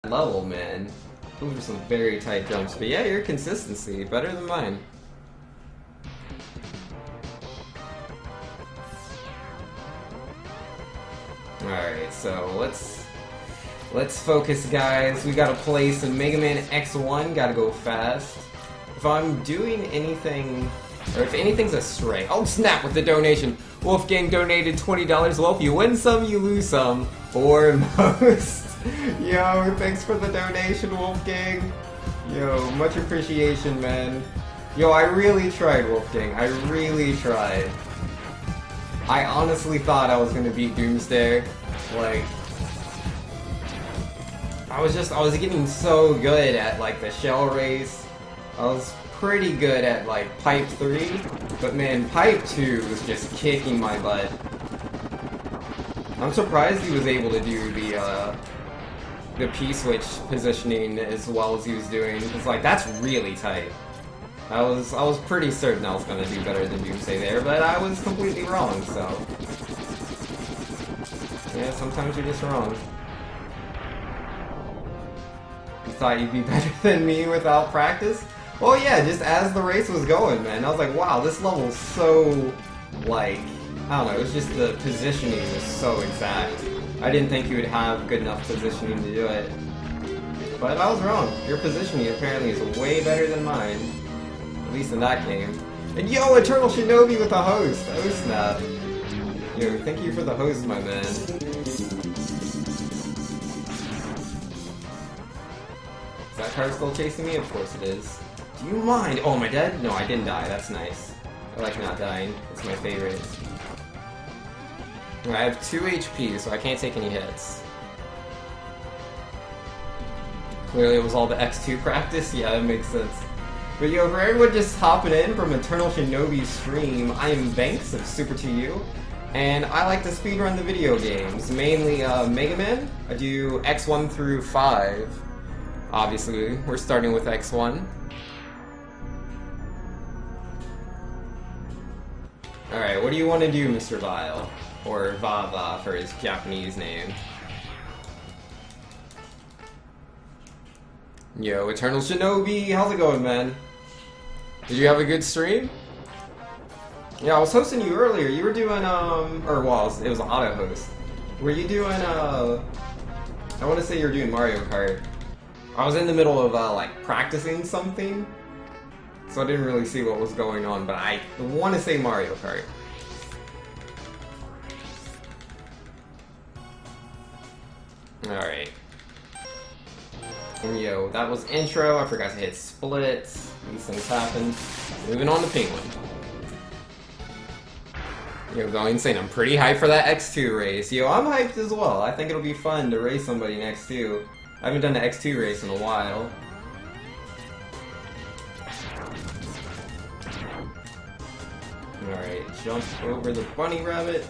level, man. Those are some very tight jumps. But yeah, your consistency, better than mine. Alright, so let's focus, guys. We gotta play some Mega Man X1, gotta go fast. If I'm doing anything, or if anything's a stray, oh snap with the donation. Wolfgang donated $20. Well, if you win some, you lose some. Or most. Yo, thanks for the donation, Wolfgang. Yo, much appreciation, man. Yo, I really tried, Wolfgang. I really tried. I honestly thought I was gonna beat Doomsday. Like, I was getting so good at, like, the shell race. I was pretty good at, like, Pipe 3, but man, Pipe 2 was just kicking my butt. I'm surprised he was able to do the P-switch positioning as well as he was doing. It's like, that's really tight. I was pretty certain I was gonna do better than Doomsday there, but I was completely wrong, so... yeah, sometimes you're just wrong. You thought you'd be better than me without practice? Well, yeah, just as the race was going, man. I was like, wow, this level's so, like... I don't know, it was just the positioning was so exact. I didn't think you would have good enough positioning to do it. But I was wrong. Your positioning apparently is way better than mine. At least in that game. And yo, Eternal Shinobi with the host! Oh snap. Yo, thank you for the host, my man. Is that car still chasing me? Of course it is. Do you mind? Oh, am I dead? No, I didn't die. That's nice. I like not dying. It's my favorite. I have 2 HP, so I can't take any hits. Clearly it was all the X2 practice? Yeah, that makes sense. But yo, for everyone just hopping in from Eternal Shinobi's stream, I am Banks of Super 2U, and I like to speedrun the video games, mainly Mega Man. I do X1 through 5. Obviously, we're starting with X1. Alright, what do you want to do, Mr. Vile? Or Vava for his Japanese name. Yo, Eternal Shinobi, how's it going, man? Did you have a good stream? Yeah, I was hosting you earlier. You were doing, or well, it was an auto host. Were you doing, I want to say you were doing Mario Kart. I was in the middle of, like, practicing something, so I didn't really see what was going on, but I want to say Mario Kart. Alright. And yo, that was intro. I forgot to hit split. These things happen. Moving on to Penguin. Yo, going insane. I'm pretty hyped for that X2 race. Yo, I'm hyped as well. I think it'll be fun to race somebody in X2. I haven't done an X2 race in a while. Alright, jump over the bunny rabbit.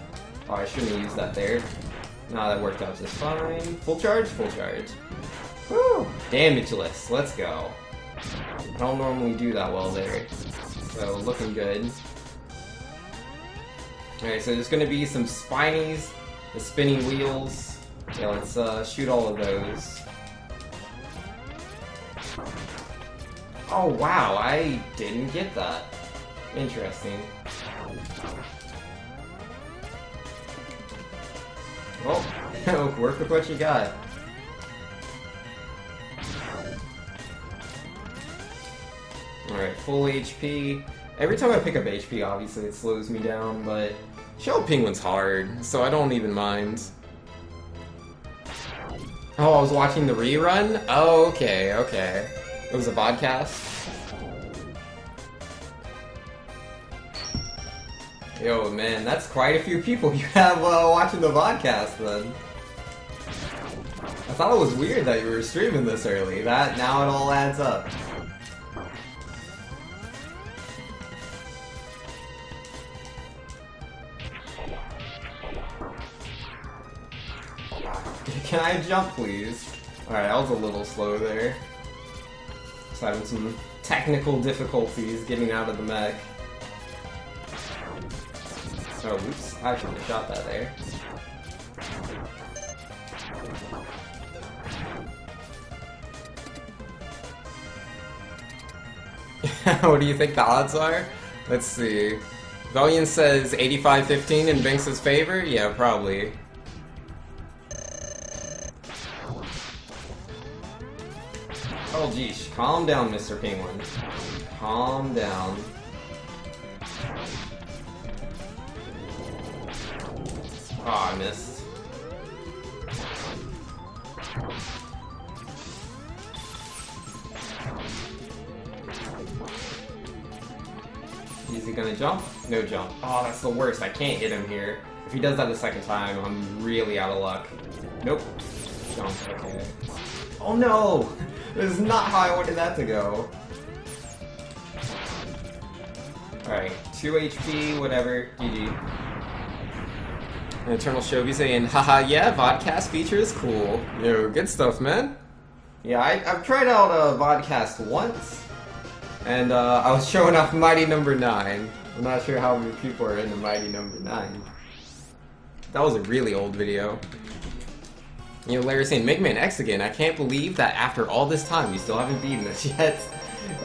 Oh, I shouldn't have used that there. Nah, that worked out just fine. Full charge? Full charge. Woo! Damageless. Let's go. I don't normally do that well there. So, looking good. Alright, so there's gonna be some spinies, the spinning wheels. Yeah, let's shoot all of those. Oh wow, I didn't get that. Interesting. Well, work with what you got. Alright, full HP. Every time I pick up HP, obviously it slows me down, but Shell Penguin's hard, so I don't even mind. Oh, I was watching the rerun? Oh, okay, okay. It was a vodcast? Yo, man, that's quite a few people you have watching the vodcast, then. I thought it was weird that you were streaming this early. Now it all adds up. Can I jump, please? Alright, I was a little slow there. Just having some technical difficulties getting out of the mech. Oh, oops. I shouldn't have shot that there. What do you think the odds are? Let's see. Valiant says 85-15 in Binks' favor? Yeah, probably. Oh, geez. Calm down, Mr. Penguin. Calm down. Oh, I missed. Is he gonna jump? No jump. Oh, that's the worst. I can't hit him here. If he does that the second time, I'm really out of luck. Nope. Jump, okay. Oh no! This is not how I wanted that to go. Alright, 2 HP, whatever, GG. Eternal Shobi saying, haha, yeah, Vodcast feature is cool. Yo, good stuff, man. Yeah, I've tried out Vodcast once, and I was showing off Mighty Number 9. I'm not sure how many people are into Mighty Number 9. That was a really old video. You know, Larry saying, Mega Man X again. I can't believe that after all this time, you still haven't beaten this yet.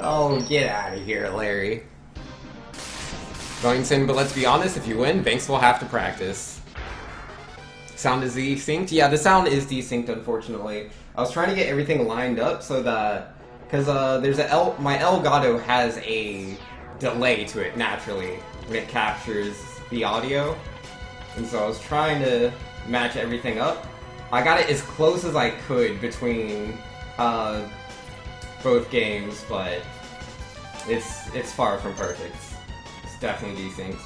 Oh, get out of here, Larry. Going saying, but let's be honest, if you win, Banks will have to practice. Sound is desynced? Yeah, the sound is desynced, unfortunately. I was trying to get everything lined up so that... Because there's my Elgato has a delay to it, naturally, when it captures the audio. And so I was trying to match everything up. I got it as close as I could between both games, but it's far from perfect. It's definitely desynced.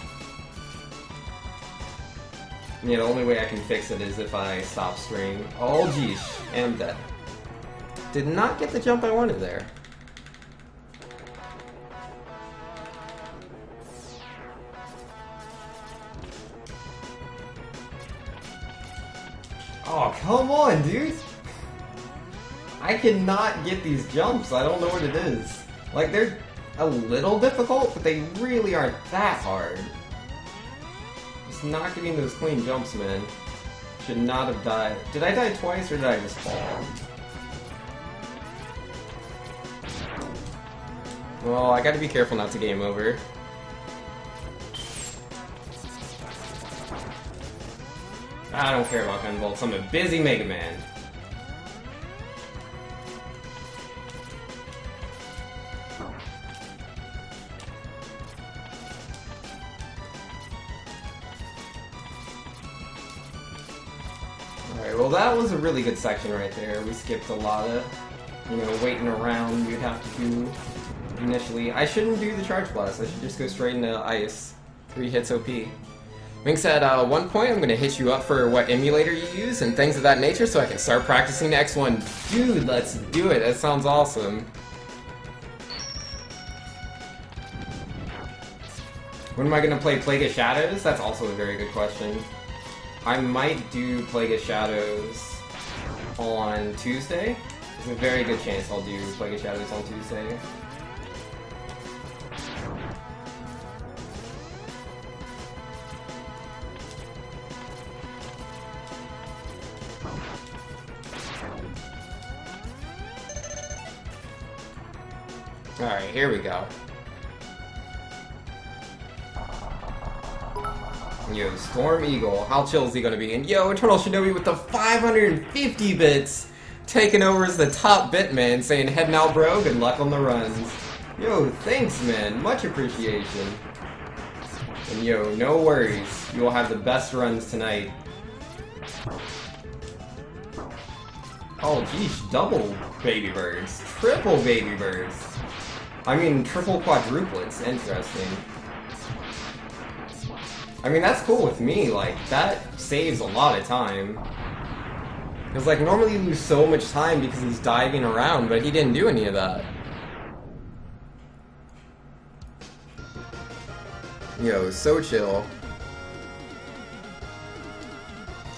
Yeah, the only way I can fix it is if I stop stream. Oh geez, and I'm dead. Did not get the jump I wanted there. Oh, come on, dude! I cannot get these jumps, I don't know what it is. Like, they're a little difficult, but they really aren't that hard. Just not getting those clean jumps, man. Should not have died. Did I die twice, or did I just fall? Well, I gotta be careful not to game over. I don't care about gunbolts, I'm a busy Mega Man. Alright, well that was a really good section right there. We skipped a lot of, waiting around you'd have to do initially. I shouldn't do the Charge Blast, I should just go straight into Ice. 3 hits OP. Mink said, one point I'm gonna hit you up for what emulator you use and things of that nature so I can start practicing the X1. Dude, let's do it, that sounds awesome. When am I gonna play Plague of Shadows? That's also a very good question. I might do Plague of Shadows on Tuesday. There's a very good chance I'll do Plague of Shadows on Tuesday. Alright, here we go. Yo, Storm Eagle, how chill is he gonna be? And yo, Eternal Shinobi with the 550 bits, taking over as the top bit man, saying, heading out bro, good luck on the runs. Yo, thanks man, much appreciation. And yo, no worries, you will have the best runs tonight. Oh geez, double baby birds, triple baby birds. I mean, triple quadruplets, interesting. I mean, that's cool with me, like, that saves a lot of time. Because, like, normally you lose so much time because he's diving around, but he didn't do any of that. Yo, so chill.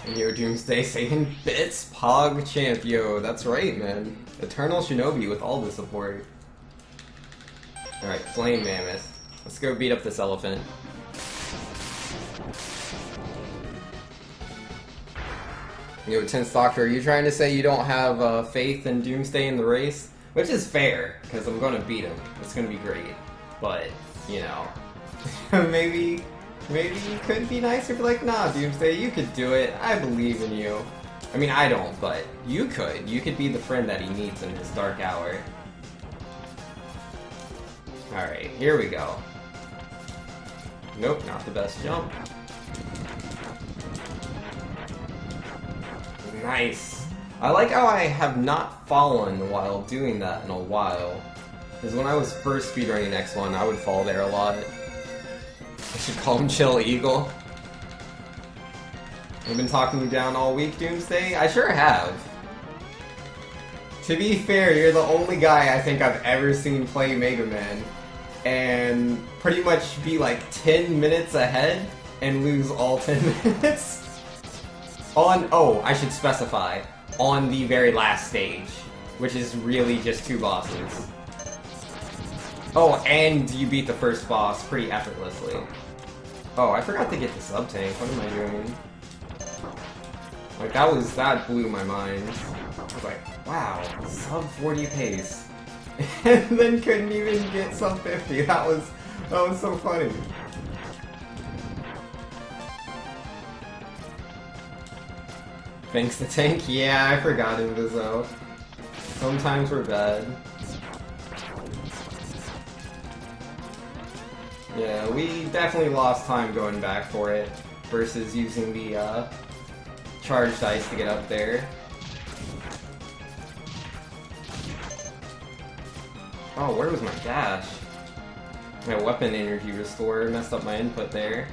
And yo, Doomsday saying bits, Pog champ, yo, that's right, man. Eternal Shinobi with all the support. Alright, Flame Mammoth. Let's go beat up this elephant. Yo, Tense Doctor, are you trying to say you don't have faith in Doomsday in the race? Which is fair, because I'm gonna beat him. It's gonna be great. But, you know, maybe you could be nicer, but like, nah, Doomsday, you could do it. I believe in you. I mean, I don't, but you could. You could be the friend that he needs in his dark hour. Alright, here we go. Nope, not the best jump. Nice. I like how I have not fallen while doing that in a while. Because when I was first speedrunning X1, I would fall there a lot. I should call him Chill Eagle. I've been talking you down all week, Doomsday? I sure have. To be fair, you're the only guy I think I've ever seen play Mega Man and pretty much be like 10 minutes ahead and lose all 10 minutes. Oh, I should specify, on the very last stage, which is really just 2 bosses. Oh, and you beat the first boss pretty effortlessly. Oh, I forgot to get the sub-tank. What am I doing? Like, that blew my mind. I was like, wow, sub 40 pace. And then couldn't even get sub 50. That was so funny. Thanks to tank? Yeah, I forgot Inviso. Sometimes we're bad. Yeah, we definitely lost time going back for it versus using the charged ice to get up there. Oh, where was my dash? My weapon energy restore messed up my input there.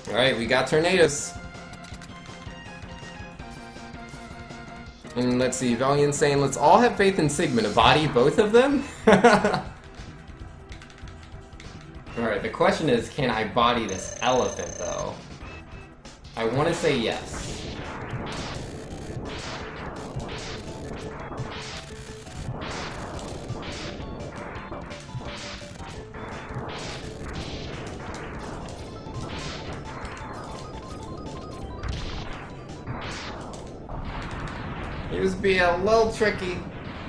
Alright, we got Tornadoes. And let's see, Valiant saying, let's all have faith in Sigma to body both of them? Alright, the question is, can I body this elephant, though? I want to say yes. He was being a little tricky.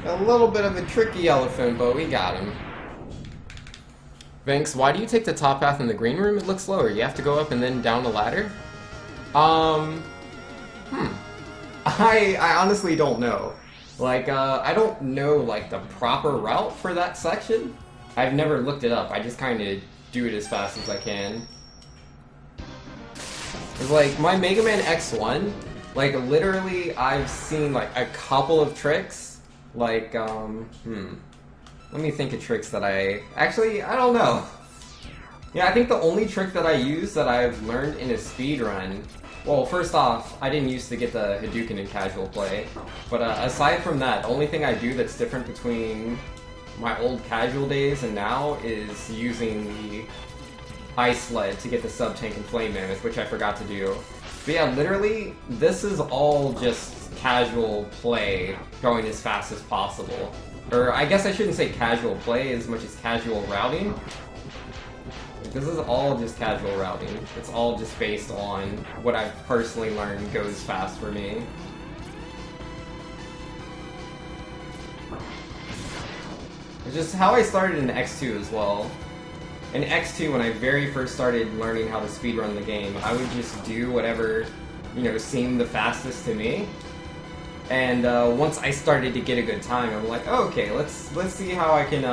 A little bit of a tricky elephant, but we got him. Banks, why do you take the top path in the green room? It looks slower. You have to go up and then down the ladder? I honestly don't know. Like, I don't know, like, the proper route for that section. I've never looked it up. I just kind of do it as fast as I can. It's like, my Mega Man X1, like, literally, I've seen, like, a couple of tricks. Like, let me think of tricks that actually, I don't know. Yeah, I think the only trick that I use that I've learned in a speedrun... Well, first off, I didn't used to get the Hadouken in casual play. But aside from that, the only thing I do that's different between my old casual days and now is using the Ice Sled to get the sub-tank and Flame Mammoth, which I forgot to do. But yeah, literally, this is all just casual play going as fast as possible. Or I guess I shouldn't say casual play as much as casual routing. This is all just casual routing. It's all just based on what I've personally learned goes fast for me. It's just how I started in X2 as well. In X2, when I very first started learning how to speedrun the game, I would just do whatever, you know, seemed the fastest to me. And once I started to get a good time, I'm like, oh, okay, let's see how I can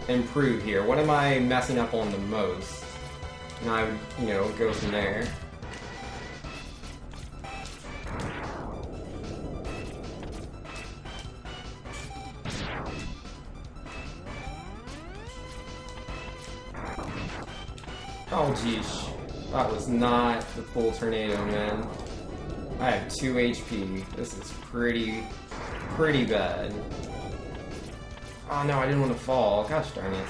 improve here. What am I messing up on the most? And I would, you know, go from there. Oh, geesh. That was not the full tornado, man. I have 2 HP. This is pretty bad. Oh no, I didn't want to fall. Gosh darn it.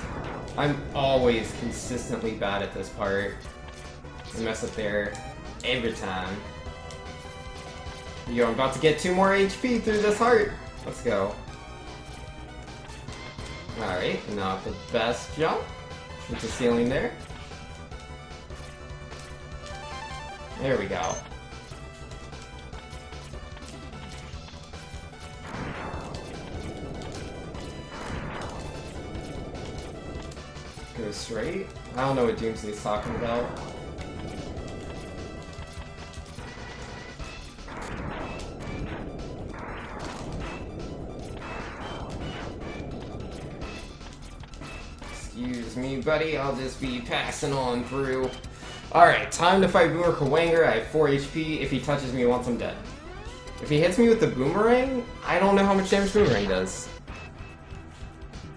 I'm always consistently bad at this part. I mess up there every time. Yo, I'm about to get 2 more HP through this heart. Let's go. Alright, not the best jump. It's a ceiling there. There we go. Go straight. I don't know what Doomsday's talking about. Excuse me, buddy. I'll just be passing on through. Alright, time to fight Boomer Kuwanger. I have 4 HP. If he touches me once, I'm dead. If he hits me with the boomerang, I don't know how much damage boomerang does.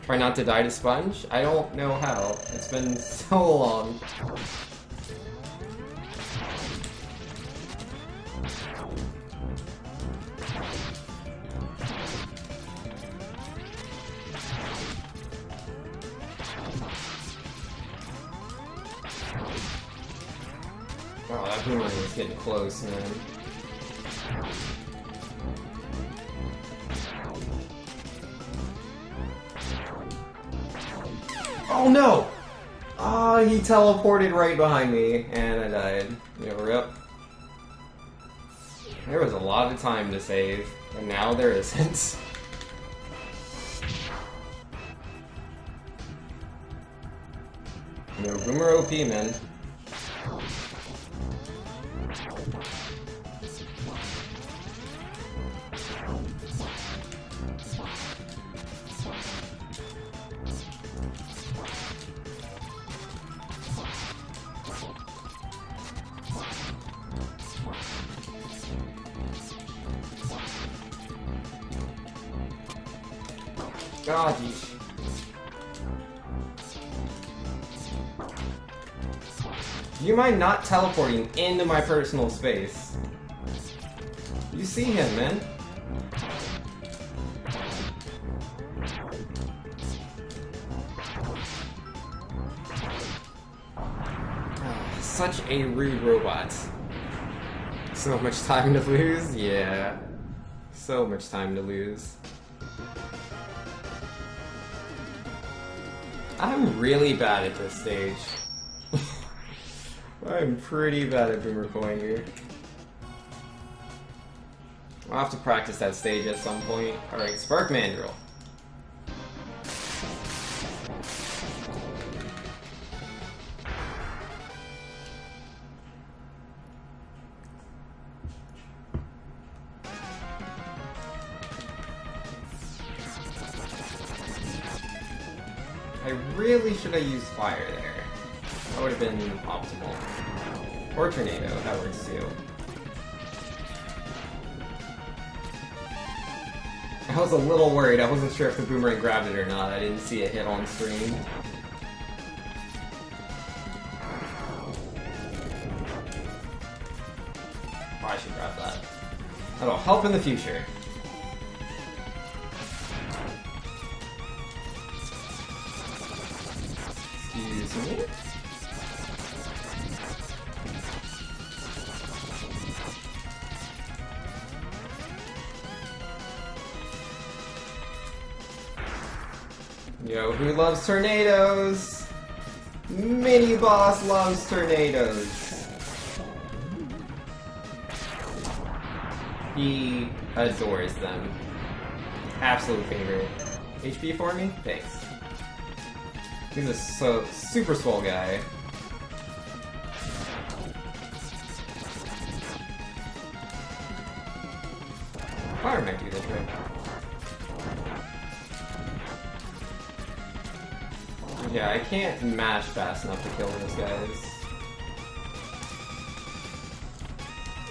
Try not to die to Sponge? I don't know how. It's been so long. Oh, that boomerang is getting close, man. Oh no! Ah, he teleported right behind me, and I died. Rip. There was a lot of time to save, and now there isn't. Boomer OP, man. God, do you mind not teleporting into my personal space? You see him, man. Such a rude robot. So much time to lose? Yeah. So much time to lose. I'm really bad at this stage. I'm pretty bad at Boomer Kuwanger. I'll have to practice that stage at some point. Alright, Spark Mandrill. I really should have used fire there. That would have been optimal. Or tornado, that works too. I was a little worried. I wasn't sure if the boomerang grabbed it or not. I didn't see it hit on screen. Oh, I should grab that. That'll help in the future. Excuse me? Yo, who loves tornadoes? Mini Boss loves tornadoes. He adores them. Absolute favorite. HP for me? Thanks. He's a super swole guy. Fire might do the trick. Yeah, I can't mash fast enough to kill those guys.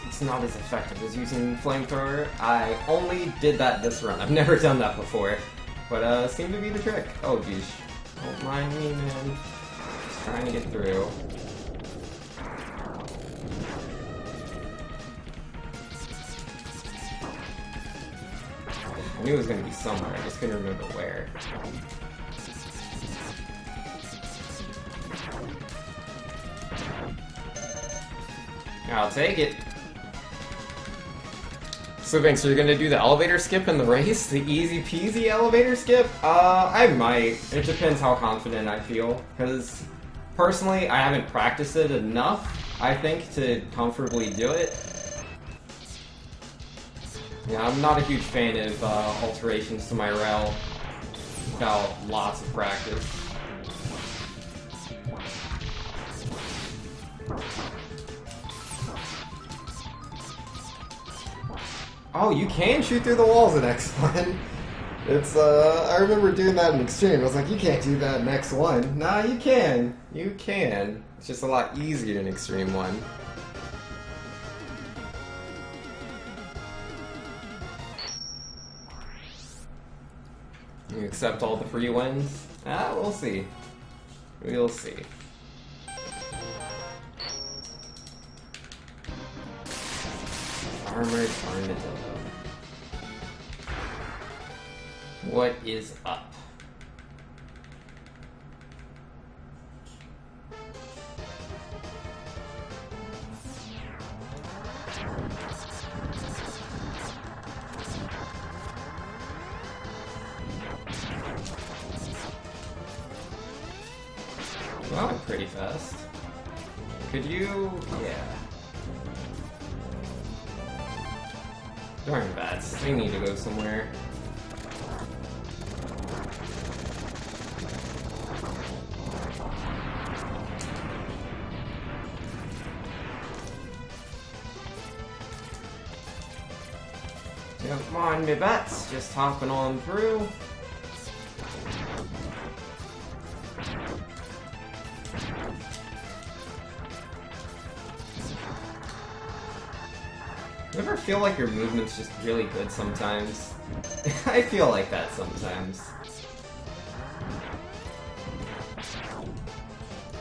It's not as effective as using Flamethrower. I only did that this run. I've never done that before. But, seemed to be the trick. Oh, geez. Don't mind me, man. Just trying to get through. I knew it was going to be somewhere. I just couldn't remember where. I'll take it. So Vince, you're gonna do the elevator skip in the race? The easy peasy elevator skip? I might. It depends how confident I feel. Because, personally, I haven't practiced it enough, I think, to comfortably do it. Yeah, I'm not a huge fan of alterations to my rail without lots of practice. Oh, you can shoot through the walls in X1. It's, I remember doing that in Extreme. I was like, you can't do that in X1. Nah, you can. You can. It's just a lot easier in Extreme 1. You accept all the free wins? Ah, we'll see. We'll see. Armored Armadillo. What is up? Well, I'm pretty fast. Could you? Yeah. Darn bats, they need to go somewhere. Don't mind me bats, just hopping on through. You ever feel like your movement's just really good sometimes? I feel like that sometimes.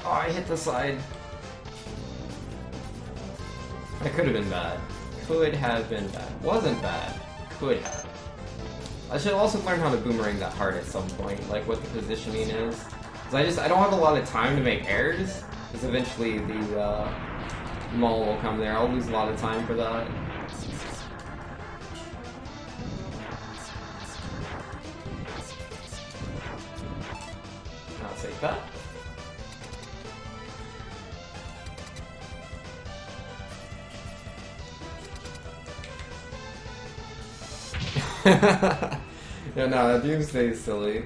Oh, I hit the side. That could have been bad. Could have been bad. Wasn't bad. Could have. I should also learn how to boomerang that hard at some point, like what the positioning is. Cause I don't have a lot of time to make airs, because eventually the maul will come there. I'll lose a lot of time for that. I'll take that. Yeah, no, Doomsday's silly.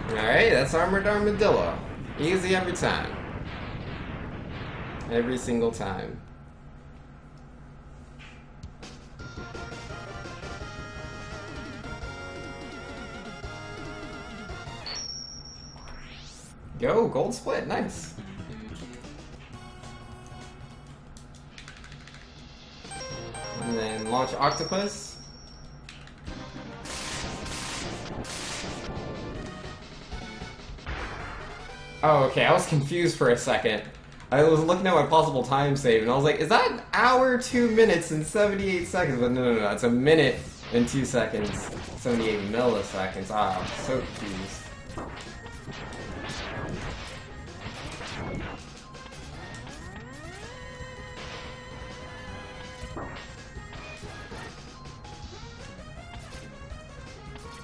Alright, that's Armored Armadillo. Easy every time. Every single time. Go, gold split, nice. And then launch Octopus. Oh, okay, I was confused for a second. I was looking at my possible time save, and I was like, is that an hour, 2 minutes, and 78 seconds? But no, it's a minute and 2 seconds, 78 milliseconds. Ah, I'm so confused.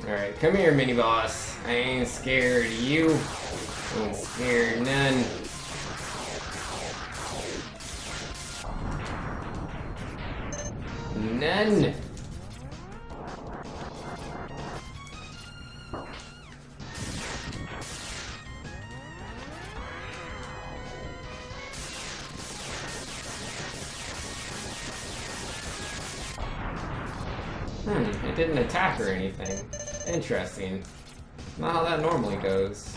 Alright, come here, mini-boss. I ain't scared of you. I ain't scared of none. None. It didn't attack or anything. Interesting. Not how that normally goes.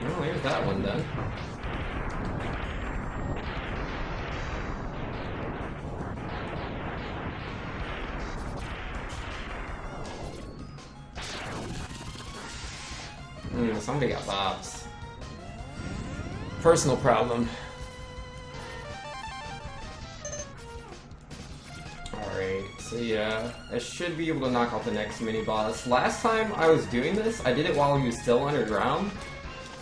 Oh, here's that one done. somebody got bops. Personal problem. Alright, so yeah, I should be able to knock out the next mini-boss. Last time I was doing this, I did it while he was still underground.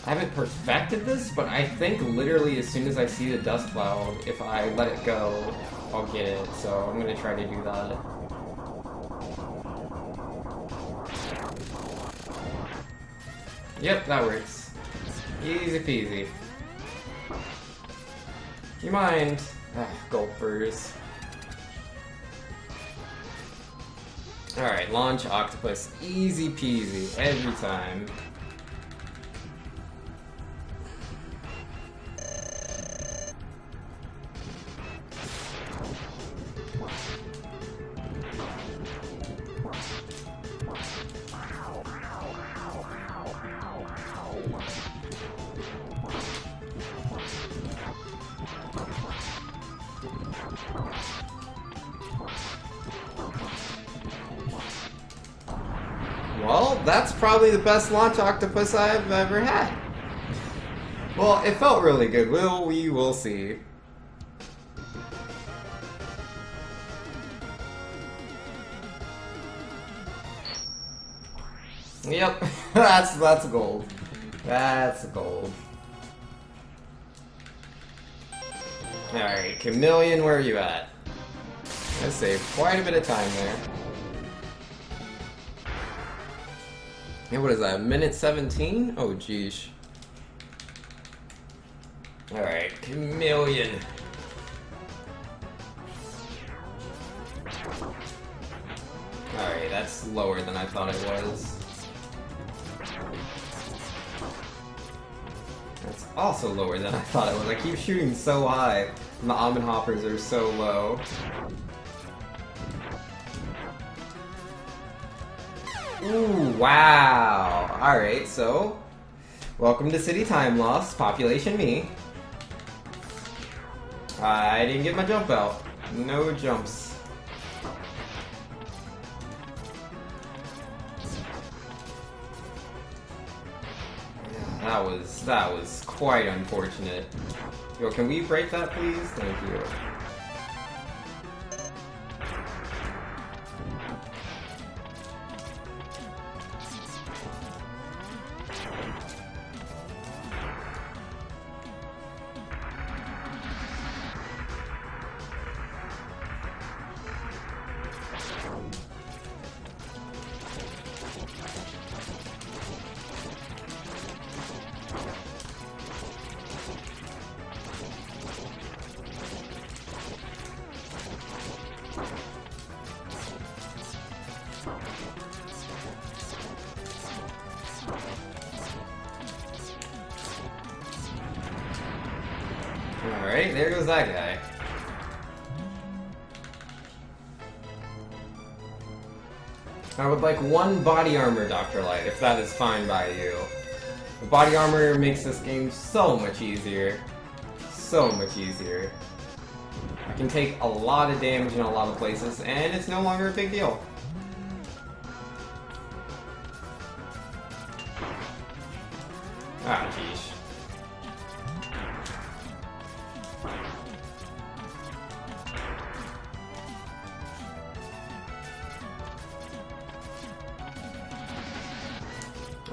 I haven't perfected this, but I think literally as soon as I see the dust cloud, if I let it go, I'll get it. So I'm gonna try to do that. Yep, that works. Easy peasy. You mind? Gulpers. Alright, launch octopus. Easy peasy, every time. Well, that's probably the best launch octopus I've ever had. Well, it felt really good. We will see. Yep, that's gold. That's gold. Alright, Chameleon, where are you at? I saved quite a bit of time there. Yeah, what is that, minute 17? Oh, geesh. Alright, Chameleon. Alright, that's lower than I thought it was. That's also lower than I thought it was. I keep shooting so high, and the almond hoppers are so low. Ooh, wow. Alright, so, welcome to City Time Loss, population me. I didn't get my jump out. No jumps. That was quite unfortunate. Yo, can we break that, please? Thank you. Alright, there goes that guy. I would like one body armor, Dr. Light, if that is fine by you. The body armor makes this game so much easier. So much easier. I can take a lot of damage in a lot of places, and it's no longer a big deal. Ah, geesh.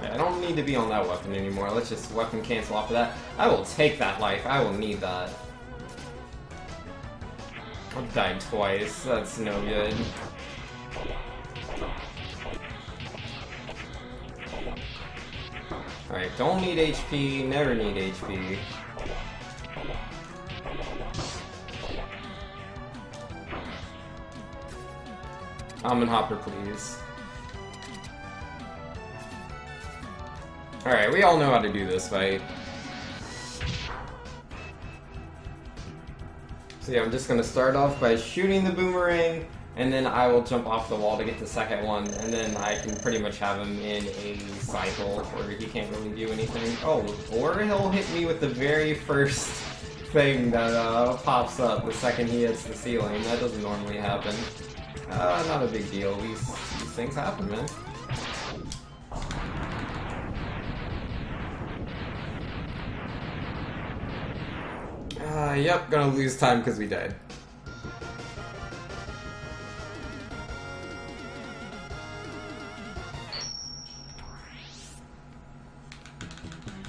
I don't need to be on that weapon anymore. Let's just weapon cancel off of that. I will take that life. I will need that. I've died twice. That's no good. Alright, don't need HP. Never need HP. Almond Hopper, please. Alright, we all know how to do this fight. So yeah, I'm just gonna start off by shooting the boomerang, and then I will jump off the wall to get the second one, and then I can pretty much have him in a cycle where he can't really do anything. Oh, or he'll hit me with the very first thing that pops up the second he hits the ceiling. That doesn't normally happen. Not a big deal. These things happen, man. Yep, gonna lose time because we died.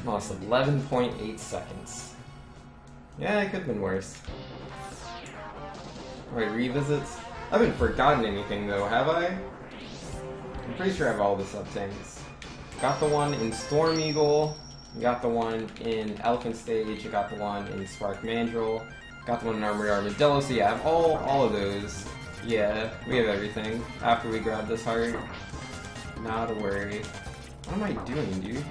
Lost 11.8 seconds. Yeah, it could have been worse. Alright, revisits. I haven't forgotten anything though, have I? I'm pretty sure I have all the sub-tanks. Got the one in Storm Eagle, got the one in Elephant Stage, got the one in Spark Mandrill, got the one in Armored Armadillo, so yeah, I have all of those. Yeah, we have everything. After we grab this heart. Not a worry. What am I doing, dude?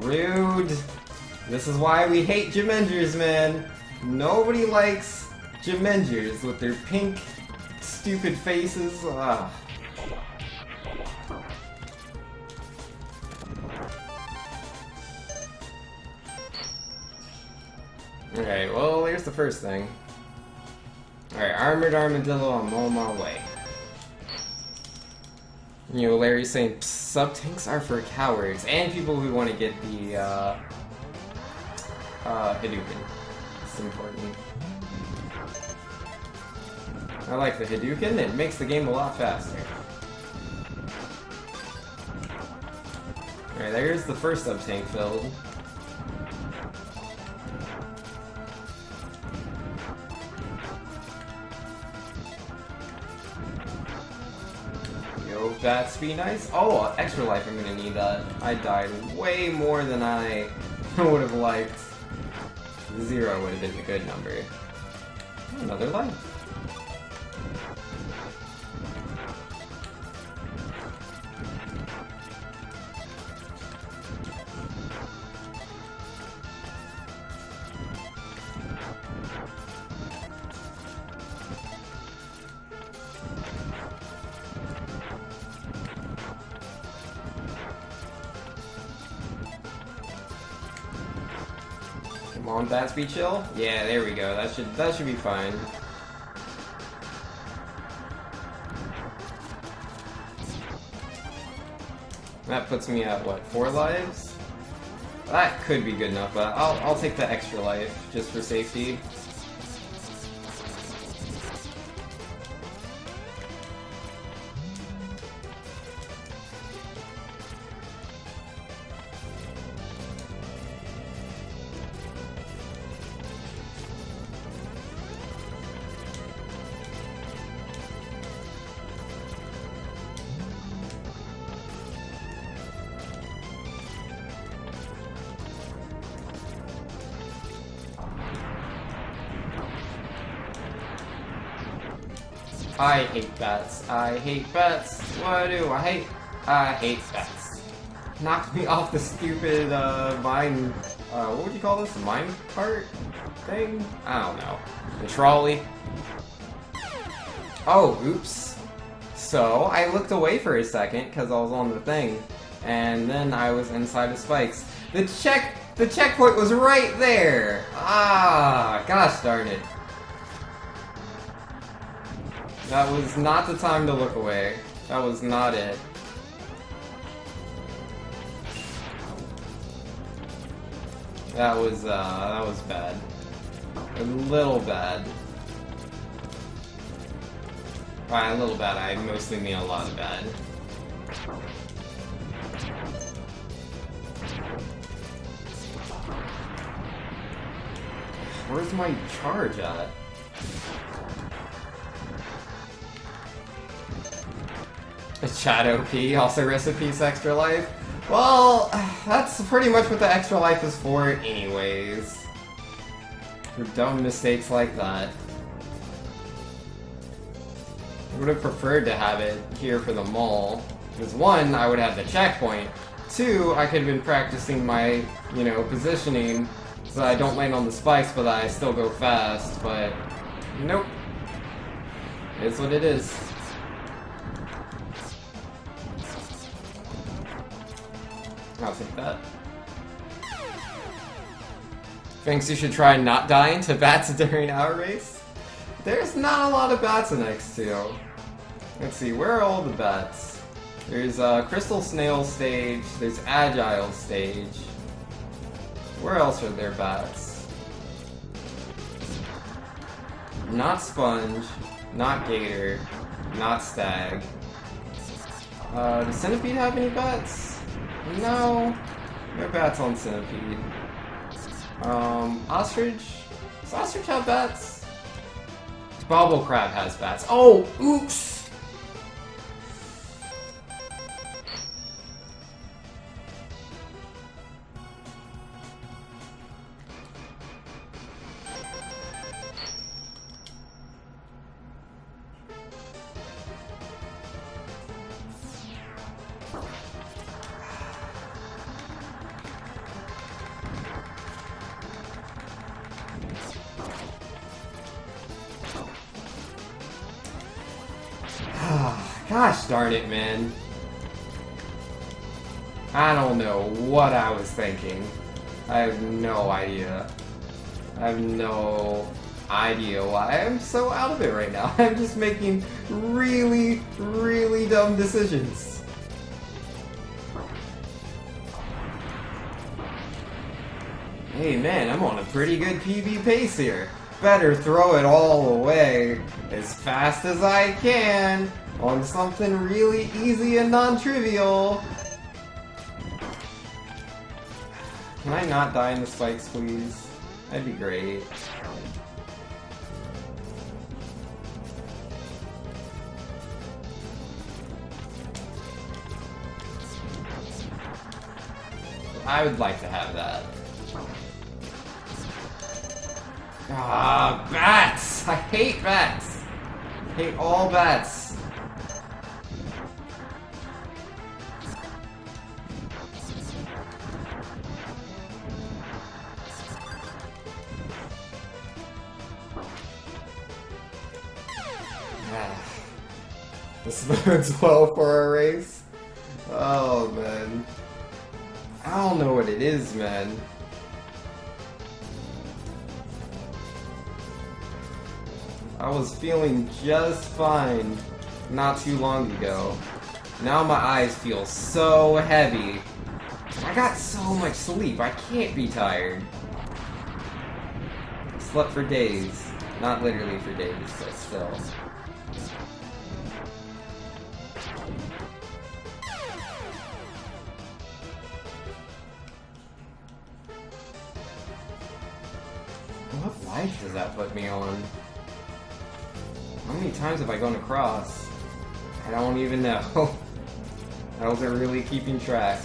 Rude. This is why we hate Gemengers, man. Nobody likes Gemengers with their pink, stupid faces. Ugh. Okay, well, here's the first thing. Alright, Armored Armadillo, I'm on my way. You know, Larry's saying sub-tanks are for cowards and people who want to get the Hadouken. It's important. I like the Hadouken, it makes the game a lot faster. Alright, there's the first sub-tank filled. That's be nice. Oh, extra life, I'm gonna need that. I died way more than I would have liked. 0 would have been a good number. Another life. Come on, Batsby, chill. Yeah, there we go. That should be fine. That puts me at what, 4 lives? That could be good enough, but I'll take the extra life just for safety. I hate bats. I hate bats. What do I hate? I hate bats. Knocked me off the stupid mine. What would you call this? Mine cart thing? I don't know. The trolley. Oh, oops. So I looked away for a second because I was on the thing, and then I was inside of spikes. The checkpoint was right there. Ah, gosh darn it. That was not the time to look away. That was not it. That was bad. A little bad. By a little bad, I mostly mean a lot of bad. Where's my charge at? Chat OP, also recipes extra life. Well, that's pretty much what the extra life is for anyways. For dumb mistakes like that. I would have preferred to have it here for the mall. Because 1, I would have the checkpoint. 2, I could have been practicing my, positioning So that I don't land on the spikes, but I still go fast, but nope. It's what it is. I'll take that. Thinks you should try not dying to bats during our race? There's not a lot of bats in X2. Let's see, where are all the bats? There's Crystal Snail stage, there's Agile stage. Where else are there bats? Not Sponge, not Gator, not Stag. Does Centipede have any bats? No. No bats on Centipede. Ostrich? Does Ostrich have bats? Bobble Crab has bats. Oh, oops! Gosh darn it, man. I don't know what I was thinking. I have no idea. I have no idea why I'm so out of it right now. I'm just making really, really dumb decisions. Hey man, I'm on a pretty good PB pace here. Better throw it all away as fast as I can on something really easy and non-trivial. Can I not die in the spikes, please? That'd be great. I would like to have that. Ah, bats! I hate bats! I hate all bats. This bodes well for our race. Oh man. I don't know what it is, man. I was feeling just fine not too long ago. Now my eyes feel so heavy. I got so much sleep, I can't be tired. I slept for days. Not literally for days, but still. What life does that put me on? How many times have I gone across? I don't even know. I wasn't really keeping track.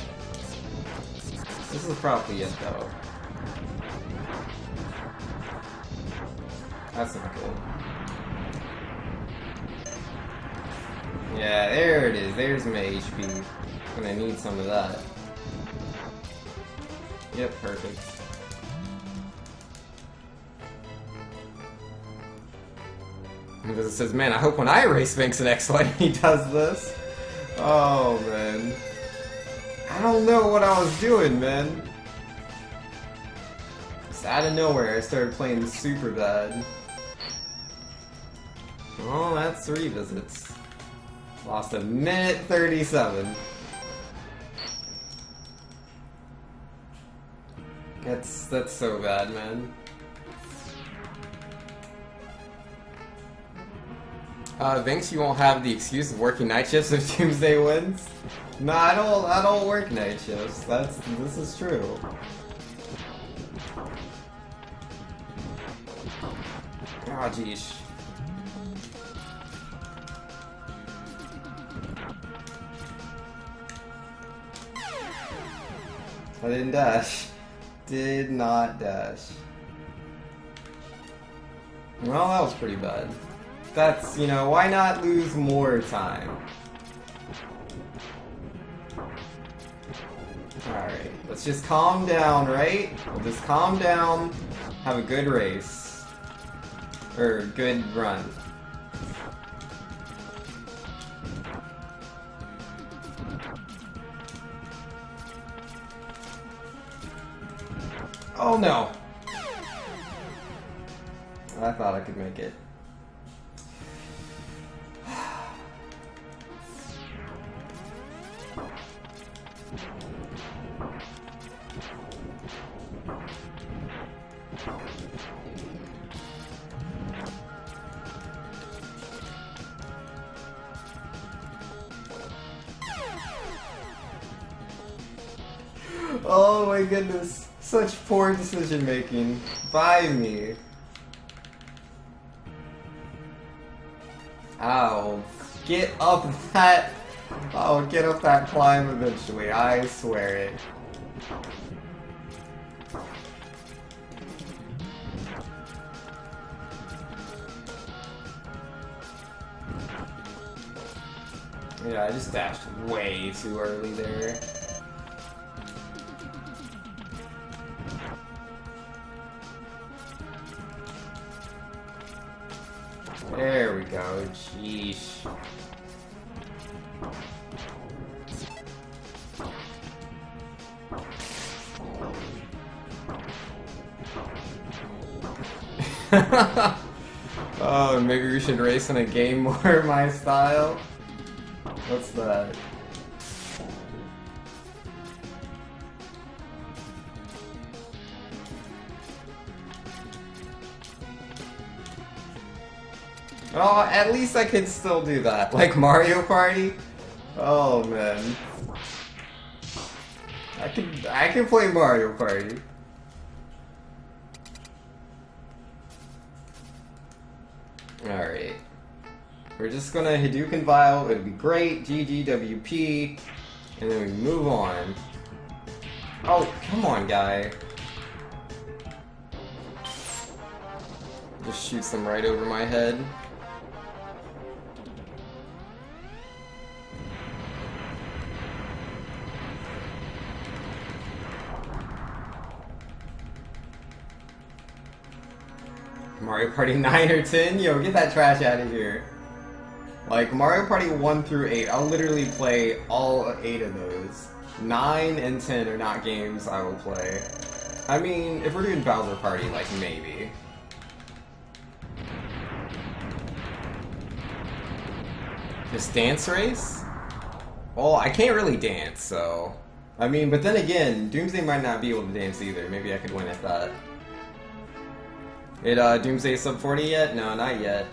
This is probably it though. That's not good. Yeah, there it is. There's my HP. I'm gonna need some of that. Yep, perfect. Because it says, man, I hope when I race Sphinx in X1 he does this. Oh, man. I don't know what I was doing, man. Just out of nowhere, I started playing super bad. Oh, that's 3 visits. Lost a minute 37. That's so bad, man. Vinx, you won't have the excuse of working night shifts if Doomsday wins? No, I don't work night shifts. This is true. Oh, jeez. I didn't dash. Did not dash. Well, that was pretty bad. That's, you know, why not lose more time? Alright, let's Let's just calm down, right? We'll just calm down, have a good race. Or good run. Oh no! I thought I could make it. Oh my goodness. Such poor decision making by me. Ow. Get up that... Oh, get up that climb eventually. I swear it. Yeah, I just dashed way too early there. There we go, jeesh. Oh, maybe we should race in a game more my style? What's that? Oh, at least I could still do that. Like Mario Party? Oh man. I can play Mario Party. Alright. We're just gonna Hadouken Vile, it'll be great, GGWP, and then we move on. Oh, come on, guy. Just shoots them right over my head. Mario Party 9 or 10? Yo, get that trash out of here. Like, Mario Party 1 through 8, I'll literally play all 8 of those. 9 and 10 are not games I will play. I mean, if we're doing Bowser Party, like, maybe. Just Dance Race? Well, I can't really dance, so... I mean, but then again, Doomsday might not be able to dance either. Maybe I could win at that. Doomsday sub 40 yet? No, not yet.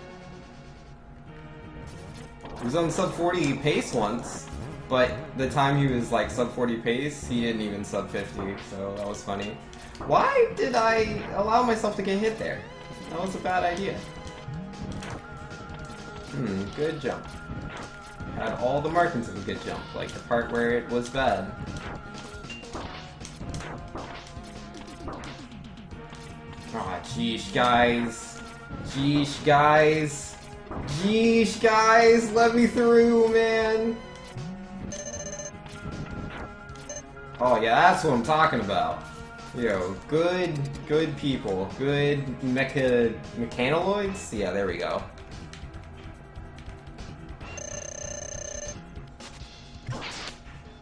He was on sub 40 pace once, but the time he was like sub 40 pace, he didn't even sub 50, so that was funny. Why did I allow myself to get hit there? That was a bad idea. Good jump. Had all the markings of a good jump, like the part where it was bad. Aw, jeesh, guys. Jeesh, guys. Jeesh, guys. Let me through, man. Oh, yeah, that's what I'm talking about. Yo, good people. Good mechanoids? Yeah, there we go.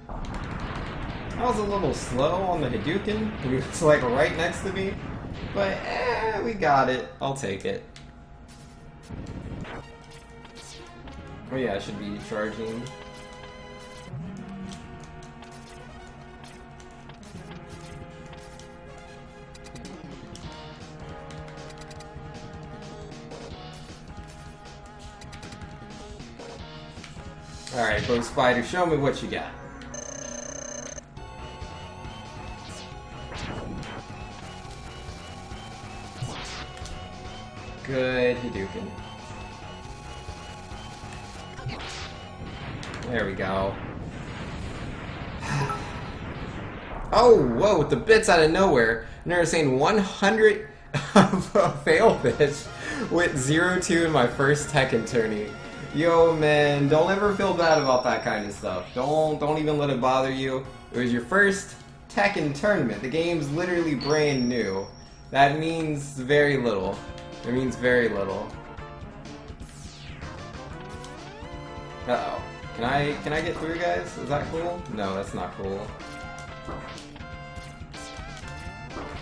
I was a little slow on the Hadouken. He was like right next to me. But, we got it. I'll take it. Oh yeah, I should be charging. Alright, Bo Spider, show me what you got. Good Hadouken. There we go. Oh, whoa, with the bits out of nowhere. Never seen 100 of a fail pitch with 0-2 in my first Tekken tourney. Yo, man, don't ever feel bad about that kind of stuff. Don't even let it bother you. It was your first Tekken tournament. The game's literally brand new. That means very little. It means very little. Uh-oh. Can I get through, guys? Is that cool? No, that's not cool.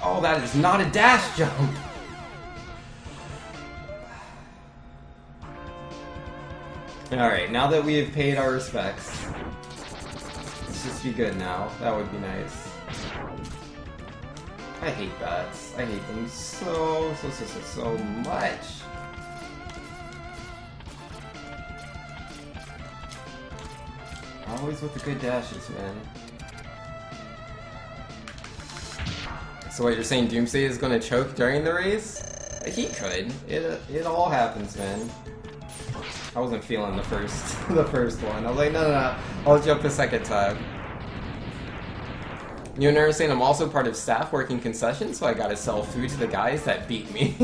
Oh, that is not a dash jump! Alright, now that we have paid our respects, let's just be good now. That would be nice. I hate bats. I hate them so much. Always with the good dashes, man. So what, you're saying Doomsday is gonna choke during the race? He could. It all happens, man. I wasn't feeling the first one. I was like, no, I'll jump the second time. You understand I'm also part of staff working concessions, so I gotta sell food to the guys that beat me.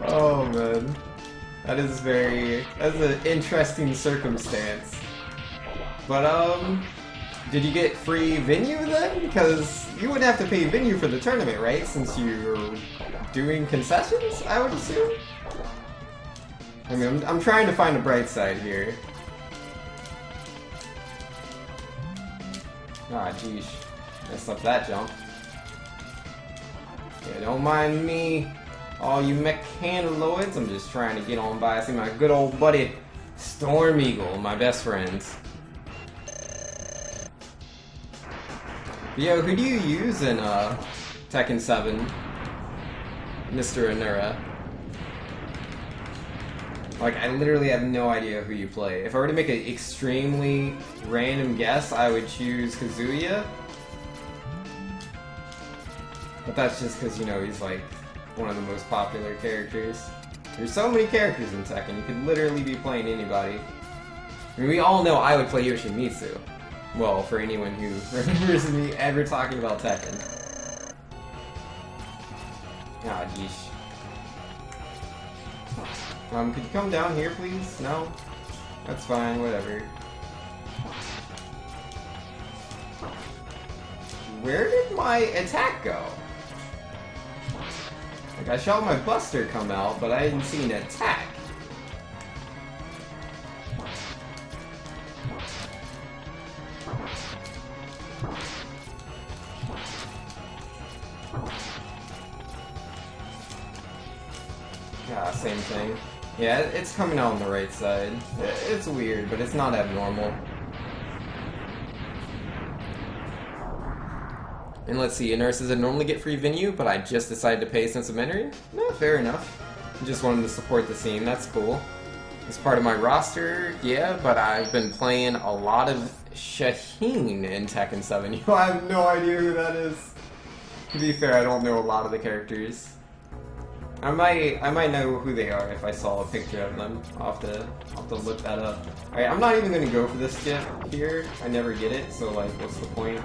Oh man. That's an interesting circumstance. But did you get free venue then? Because you would have to pay venue for the tournament, right? Since you're doing concessions, I would assume? I mean, I'm trying to find a bright side here. Ah, jeez. Messed up that jump. Yeah, don't mind me, all you mechaniloids. I'm just trying to get on by. I see my good old buddy, Storm Eagle, my best friend. Yo, who do you use in Tekken 7? Mr. Anura. Like, I literally have no idea who you play. If I were to make an extremely random guess, I would choose Kazuya. But that's just because, you know, he's like one of the most popular characters. There's so many characters in Tekken, you could literally be playing anybody. I mean, we all know I would play Yoshimitsu. Well, for anyone who remembers me ever talking about Tekken. Ah, yeesh. Could you come down here, please? No? That's fine, whatever. Where did my attack go? Like, I saw my Buster come out, but I didn't see an attack. Yeah, same thing. Yeah, it's coming out on the right side. It's weird, but it's not abnormal. And let's see, Inurse says I normally get free venue, but I just decided to pay since I'm entering. No, fair enough. Just wanted to support the scene, that's cool. It's part of my roster, yeah, but I've been playing a lot of Shaheen in Tekken 7. You know, I have no idea who that is. To be fair, I don't know a lot of the characters. I might know who they are if I saw a picture of them. I'll have to look that up. Alright, I'm not even gonna go for this skip here. I never get it, so like, what's the point?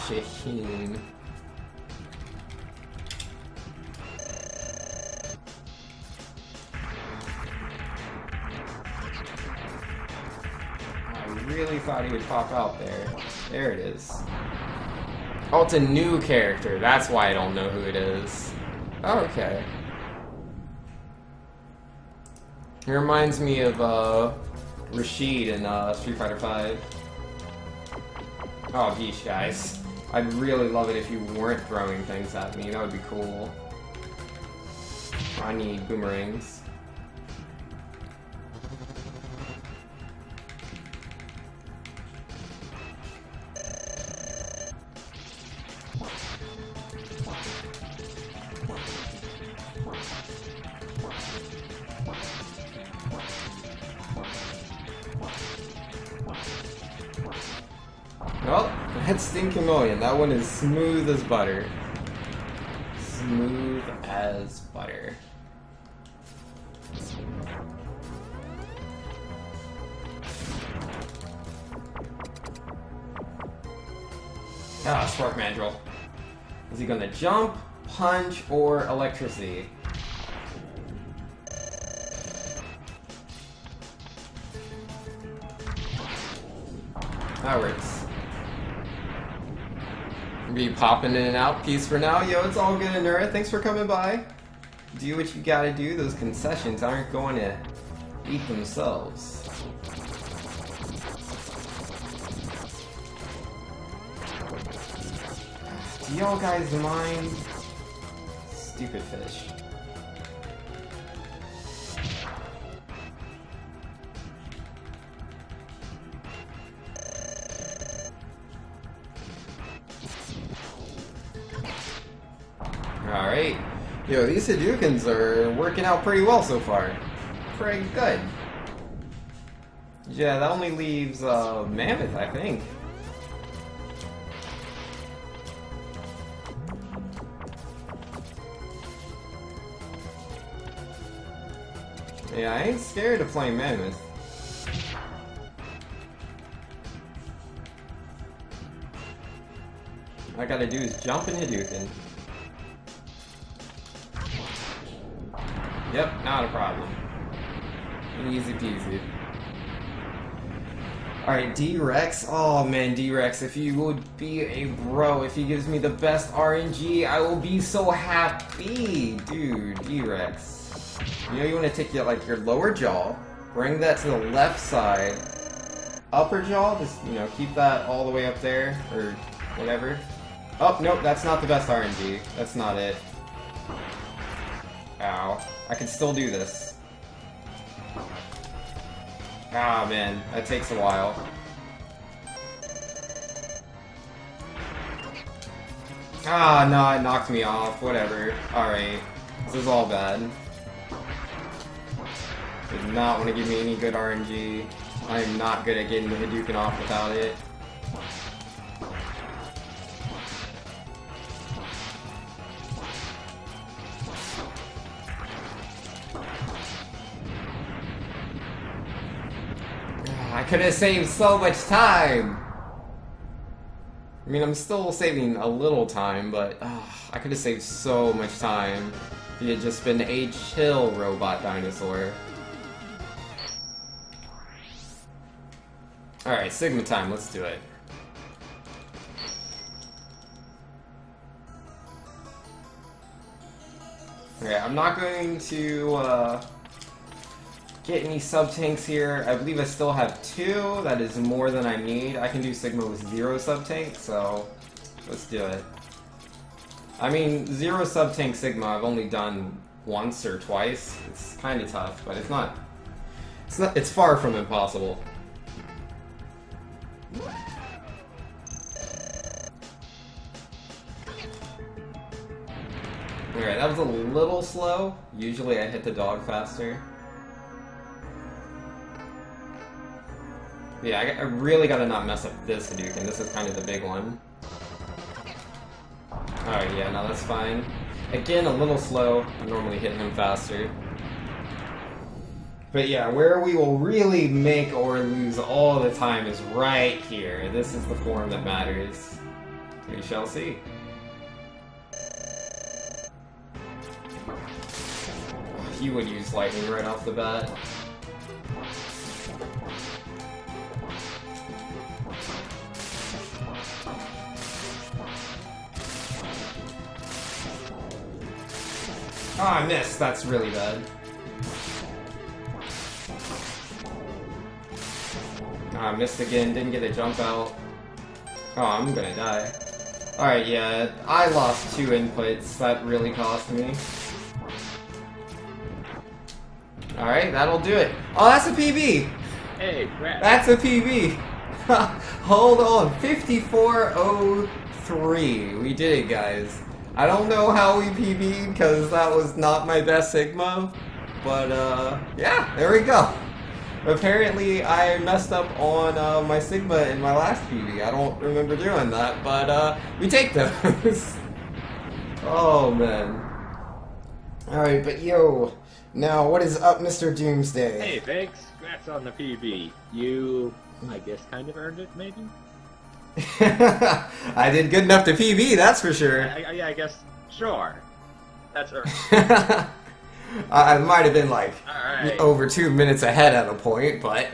Shaheen. I really thought he would pop out there. There it is. Oh, it's a new character. That's why I don't know who it is. Okay. He reminds me of Rashid in Street Fighter V. Oh, geez, guys. I'd really love it if you weren't throwing things at me. That would be cool. I need boomerangs. Well, that's Stinking Million. That one is smooth as butter. Smooth as butter. Ah, Spark Mandrill. Is he gonna jump, punch, or electricity? That works. Be popping in and out. Peace for now. Yo, it's all good, Anura. Thanks for coming by. Do what you gotta do. Those concessions aren't going to eat themselves. Do y'all guys mind? Stupid fish. Alright. Yo, these Hadoukens are working out pretty well so far. Pretty good. Yeah, that only leaves Mammoth, I think. Yeah, I ain't scared of playing Mammoth. All I gotta do is jump in Hadouken. Yep, not a problem. Easy peasy. Alright, D-Rex. Oh man, D-Rex, if you would be a bro, if he gives me the best RNG, I will be so happy. Dude, D-Rex. You know you want to take your lower jaw, bring that to the left side, upper jaw, just, you know, keep that all the way up there, or whatever. Oh, nope, that's not the best RNG. That's not it. Ow. I can still do this. Ah, man, that takes a while. Ah, no, it knocked me off. Whatever. Alright. This is all bad. Did not want to give me any good RNG. I am not good at getting the Hadouken off without it. I could have saved so much time! I mean, I'm still saving a little time, but I could have saved so much time if he had just been a chill robot dinosaur. Alright, Sigma time, let's do it. Okay, I'm not going to get any sub-tanks here. I believe I still have 2. That is more than I need. I can do Sigma with 0 sub-tank, so let's do it. I mean, 0 sub-tank Sigma I've only done once or twice. It's kind of tough, but it's far from impossible. Alright, that was a little slow. Usually I hit the dog faster. Yeah, I really gotta not mess up this Hadouken. This is kind of the big one. Alright, yeah, no, that's fine. Again, a little slow. I normally hit him faster. But yeah, where we will really make or lose all the time is right here. This is the form that matters. We shall see. He would use lightning right off the bat. Oh, I missed. That's really bad. I missed again. Didn't get a jump out. Oh, I'm gonna die. Alright, yeah. I lost 2 inputs. That really cost me. Alright, that'll do it. Oh, that's a PB! Hey, crap. That's a PB! Hold on. 5403. We did it, guys. I don't know how we PB'd, because that was not my best Sigma, but yeah, there we go. Apparently I messed up on my Sigma in my last PB. I don't remember doing that, but we take those. Oh man. Alright, but yo, now what is up, Mr. Doomsday? Hey, thanks. Congrats on the PB. You, I guess, kind of earned it, maybe? I did good enough to PB, that's for sure. I guess, sure. That's earned. I might have been like Alright. over 2 minutes ahead at a point, but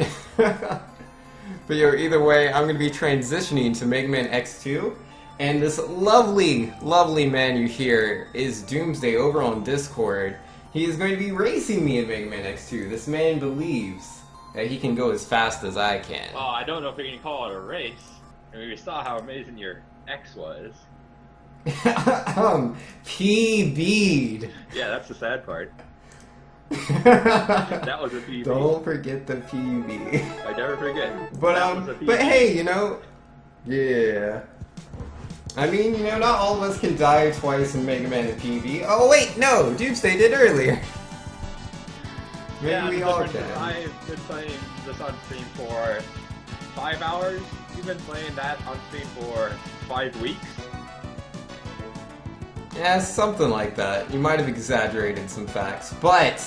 But yo, either way, I'm gonna be transitioning to Mega Man X2. And this lovely, lovely man you hear is Doomsday over on Discord. He is going to be racing me in Mega Man X2. This man believes that he can go as fast as I can. Well, I don't know if we can call it a race. I mean, we saw how amazing your X was. PB'd. Yeah, that's the sad part. That was a PB. Don't forget the PB. I never forget. But but hey, you know, yeah. I mean, you know, not all of us can die twice in Mega Man and PB. Oh wait, no, Doomsday did earlier. Maybe Yeah, we the all difference is can. I've been playing this on stream for 5 hours. You've been playing that on stream for 5 weeks. Yeah, something like that. You might have exaggerated some facts, but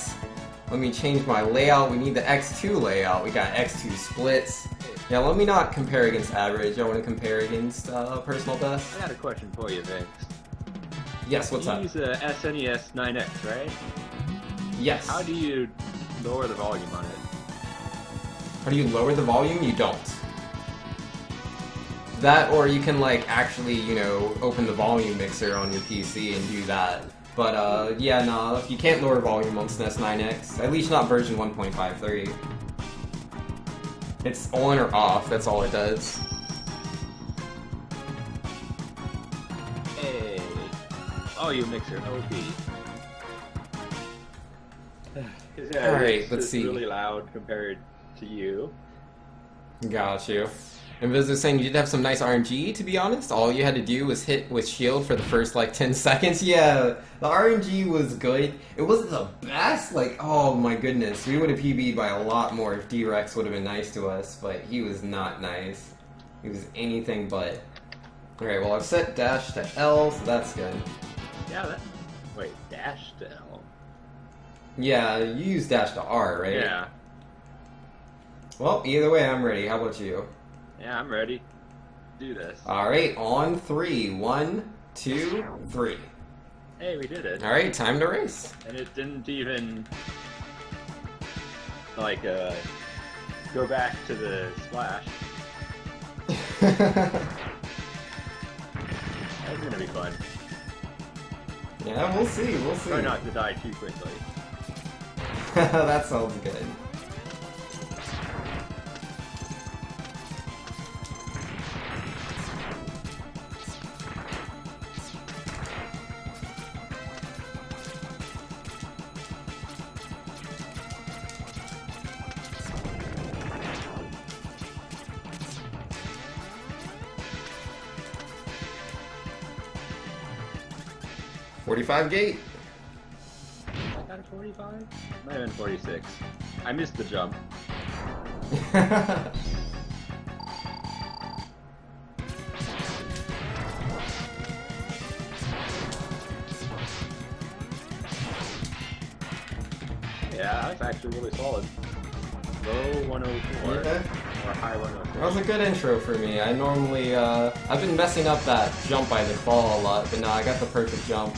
let me change my layout. We need the X2 layout. We got X2 splits. Yeah, let me not compare against average. I want to compare against personal best. I got a question for you, Vince. Yes, what's you up? use a SNES 9X, right? Yes. How do you lower the volume on it? How do you lower the volume? You don't. That, or you can like actually, you know, open the volume mixer on your PC and do that. But yeah, nah, you can't lower volume on SNES 9X. At least not version 1.53. It's on or off, that's all it does. Hey. Oh, you mixer. OP. Yeah, Alright, it's let's just see. really loud compared to you. Got you. And Viz was saying you did have some nice RNG, to be honest. All you had to do was hit with shield for the first like 10 seconds. Yeah, the RNG was good. It wasn't the best, like, oh my goodness. We would have PB'd by a lot more if D-Rex would have been nice to us, but he was not nice. He was anything but. Alright, well I've set dash to L, so that's good. Yeah, that. Wait, dash to L. Yeah, you use dash to R, right? Yeah. Well, either way, I'm ready. How about you? Yeah, I'm ready. Do this. Alright, on 3. 1, 2, 3. Hey, we did it. Alright, time to race. And it didn't even like go back to the splash. That's gonna be fun. Yeah, we'll see, we'll see. Try not to die too quickly. That sounds good. .45 gate. I got a 45? Might have been 46. I missed the jump. Yeah, that's actually really solid. Low 104 Yeah. or high 104. That was a good intro for me. I normally, I've been messing up that jump by the fall a lot, but now I got the perfect jump.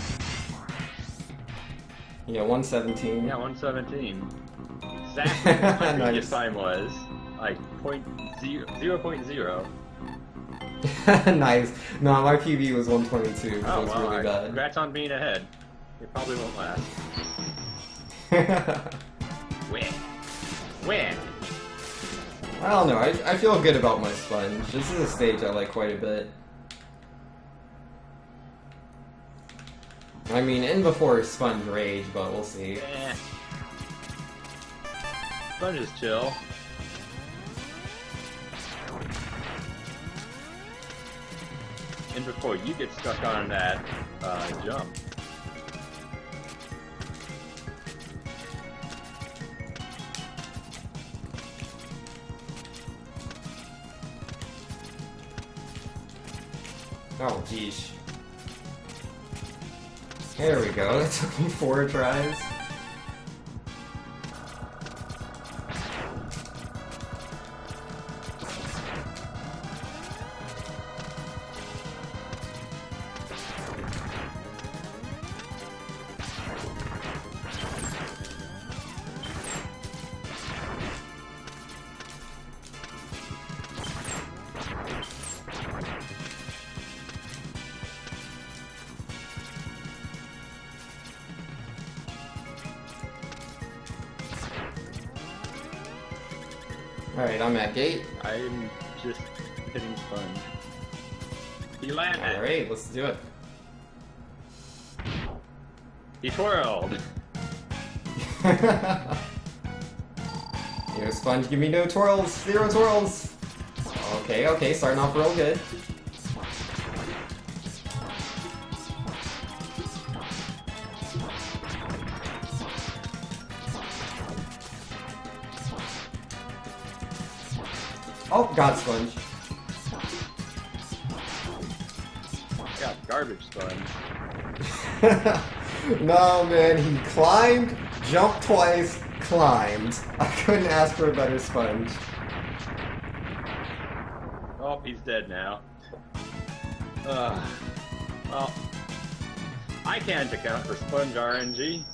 Yeah, 117. Yeah, 117. Exactly what my previous Nice. time was. Like 0.0. Nice. No, my PB was 122, which Oh, was well, really bad. congrats on being ahead. It probably won't last. Win. Win. I don't know, I feel good about my sponge. This is a stage I like quite a bit. I mean, in before Sponge Rage, but we'll see. Eh. Sponge is chill. And before you get stuck on that jump. Oh, geesh. There we go, it took me 4 tries. Alright, I'm at gate. I'm just hitting sponge. He landed. Alright, let's do it. He twirled. You know, Sponge, give me no twirls. 0 twirls. Okay, okay, starting off real good. Oh, God, Sponge. I got garbage sponge. No, man, he climbed, jumped twice, climbed. I couldn't ask for a better Sponge. Oh, he's dead now. Well, I can't account for sponge RNG.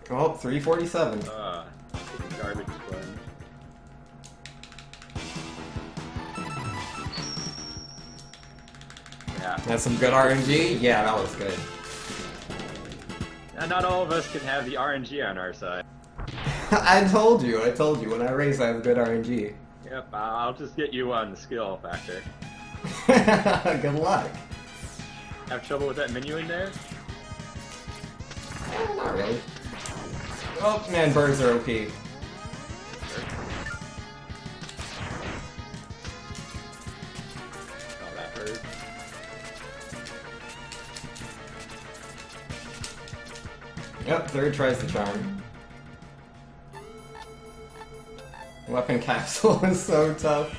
Oh, 347. Garbage sponge. Yeah. That's some good RNG? Yeah, that was good. And not all of us can have the RNG on our side. I told you, when I race I have good RNG. Yep, I'll just get you on the skill factor. Good luck. Have trouble with that menu in there? Not really. Oh man, birds are OP. Oh, that hurt. Yep, third tries the charm. Weapon capsule is so tough.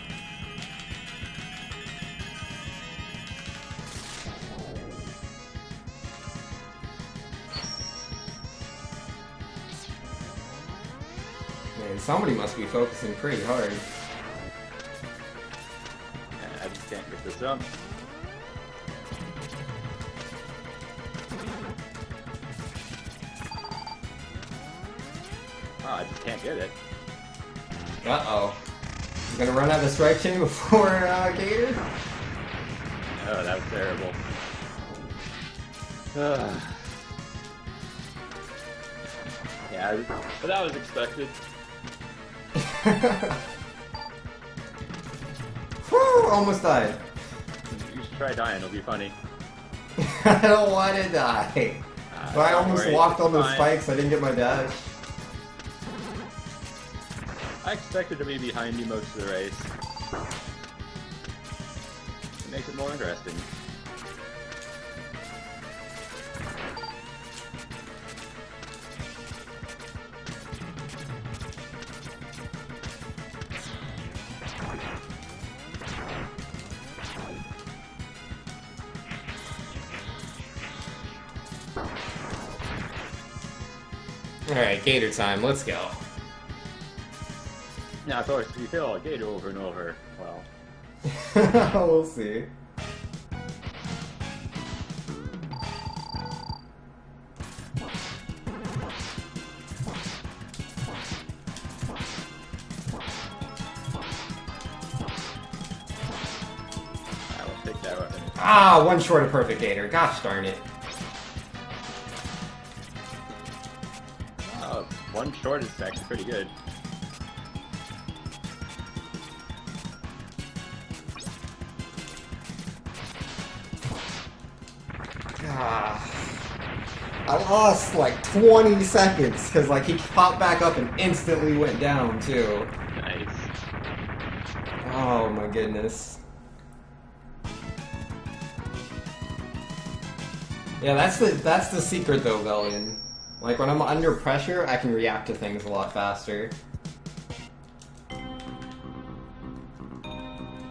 Man, somebody must be focusing pretty hard. I just can't get this up. Oh, I just can't get it. Uh-oh. You gonna run out of strike chain before Gator? Oh, that was terrible. Yeah, but that was expected. Whew, almost died. You should try dying, it'll be funny. I don't want to die. But I Don't almost worry, walked on those fine. spikes, I didn't get my dash. I expected to be behind you most of the race. It makes it more interesting. Alright, Gator time, let's go. Now, of course, if you kill a gator over and over, well, We'll see. I will take that weapon. Ah, one short of perfect Gator. Gosh darn it. Oh, one short is actually pretty good. Ah. I lost like 20 seconds because like he popped back up and instantly went down too. Nice. Oh my goodness. Yeah, that's the secret though, Velian. Like when I'm under pressure, I can react to things a lot faster.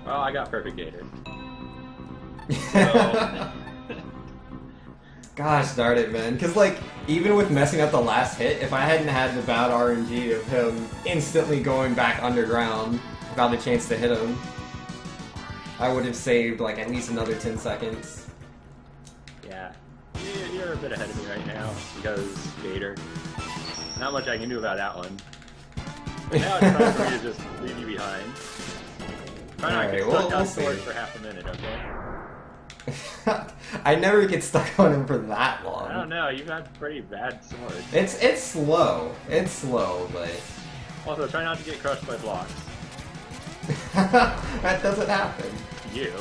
Well, I got perfect gator. So, Gosh darn it, man. Because, like, even with messing up the last hit, if I hadn't had the bad RNG of him instantly going back underground without a chance to hit him, I would have saved, like, at least another 10 seconds. yeah. You're a bit ahead of me right now, because gator. Not much I can do about that one. But now it's time for me to just leave you behind. Try not to get Alright, stuck we'll on see. sword for half a minute, okay? I never get stuck on him for that long. I don't know, you've had pretty bad swords. It's slow. It's slow, but Also, try not to get crushed by blocks. That doesn't happen. You.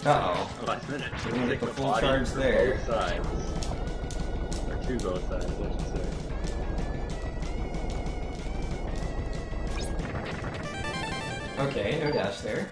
Uh-oh. Last minute. We're gonna get the Take full body charge from there. Both sides. Or to both sides, I should say. Okay, no dash there.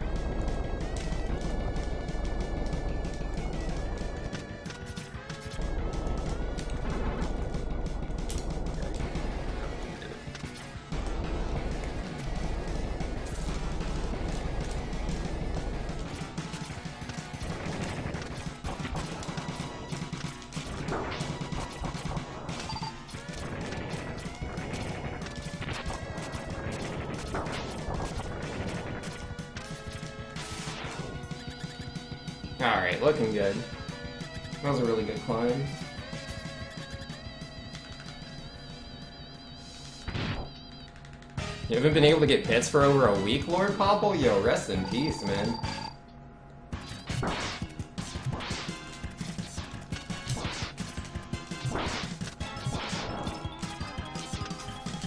Alright, looking good. That was a really good climb. You haven't been able to get bits for over a week, Lord Popple? Yo, rest in peace, man. I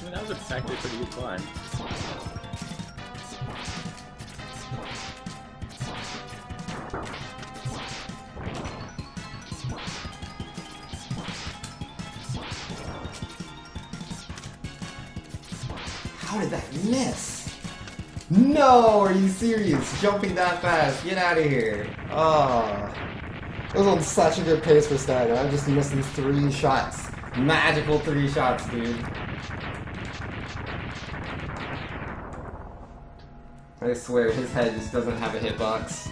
mean, that was actually a pretty good climb. How did that miss? No, are you serious? Jumping that fast, get out of here. Oh, it was on such a good pace for Stagger. I just missed these 3 shots. Magical 3 shots, dude. I swear, his head just doesn't have a hitbox.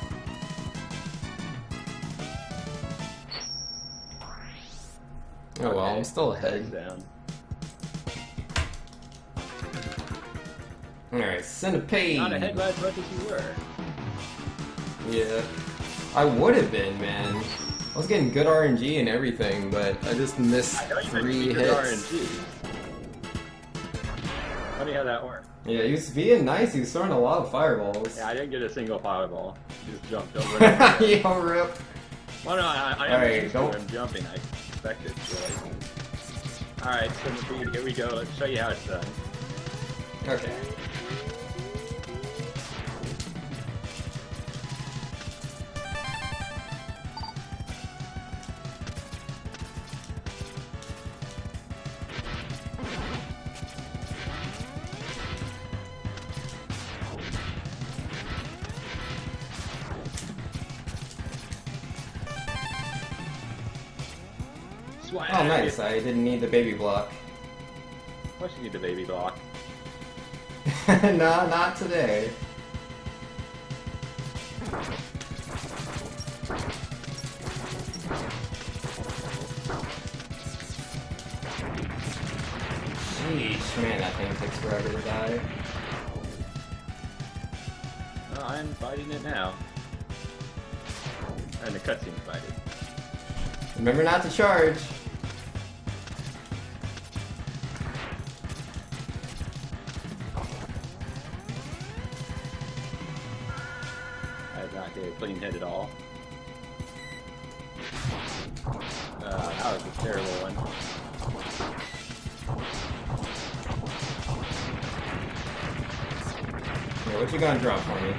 Oh well, I'm still ahead. Down. Alright, Centipede. Not ahead by as much as you were. Yeah. I would have been, man. I was getting good RNG and everything, but I just missed I know you 3 mentioned hits. RNG. Funny how that worked. Yeah, he was being nice. He was throwing a lot of fireballs. Yeah, I didn't get a single fireball. He just jumped over it. Yo, rip. Well, no, I am Alright, used to don't- him jumping. I expected, really. Alright, so here we go. Let's show you how it's done. Okay. Swag! Oh, nice. I didn't need the baby block. Of course you need the baby block. Nah, not today. Sheesh, man, that thing takes forever to die. Oh, I'm fighting it now. And the cutscene's fighting. Remember not to charge. I did not get a clean hit at all. That was a terrible one. Yeah, what you gonna drop for me?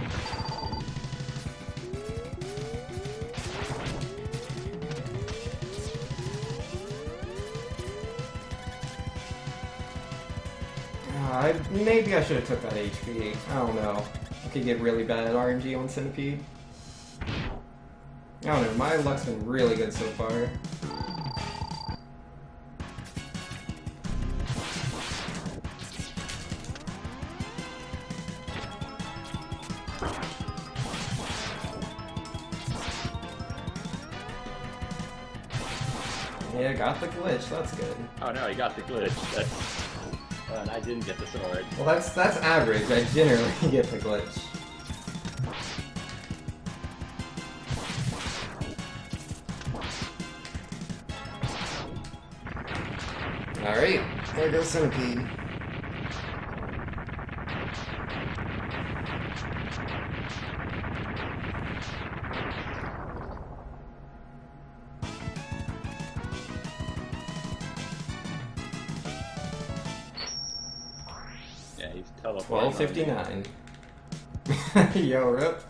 Maybe I should have took that HP. I don't know. I could get really bad RNG on Centipede. I don't know, my luck's been really good so far. Yeah, got the glitch, that's good. Oh no, you got the glitch. That's... and I didn't get the sword. Well, that's average. I generally get the glitch. Alright, there goes Centipede. teleporting. 12:59. Yo, rip.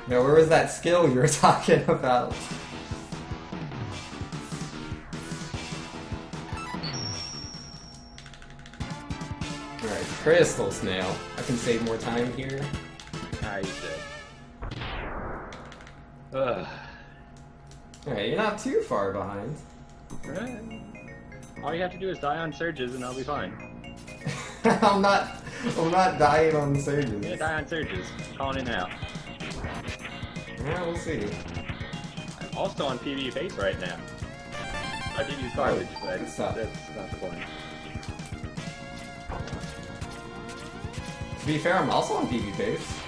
Yo, where was that skill you were talking about? Alright, Crystal Snail. I can save more time here. Ah, you did. Ugh. Alright, you're not too far behind. Right. All you have to do is die on surges and I'll be fine. I'm not dying on the surges. Yeah, die on surges. Calling it out. Yeah, we'll see. I'm also on PvE base right now. I did use garbage, but good stuff. that's not the point. To be fair, I'm also on PvP base.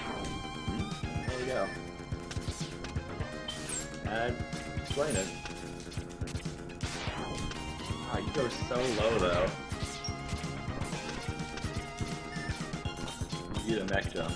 There we go. Explain it. Wow, you go so low though. You get a mech jump.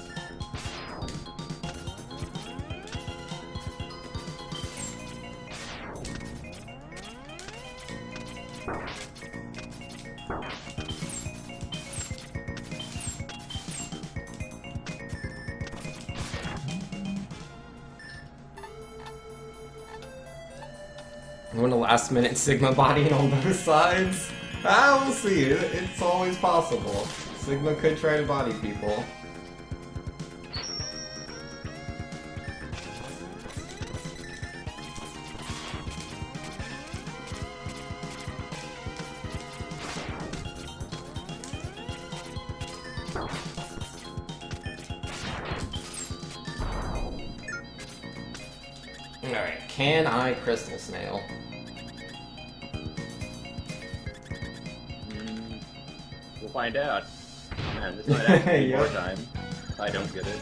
I'm gonna last minute Sigma bodying on both sides. Ah, we'll see. It's always possible. Sigma could try to body people. Alright, can I Crystal Snail? We'll find out. Man, this might actually be more Yep. time. I don't get it.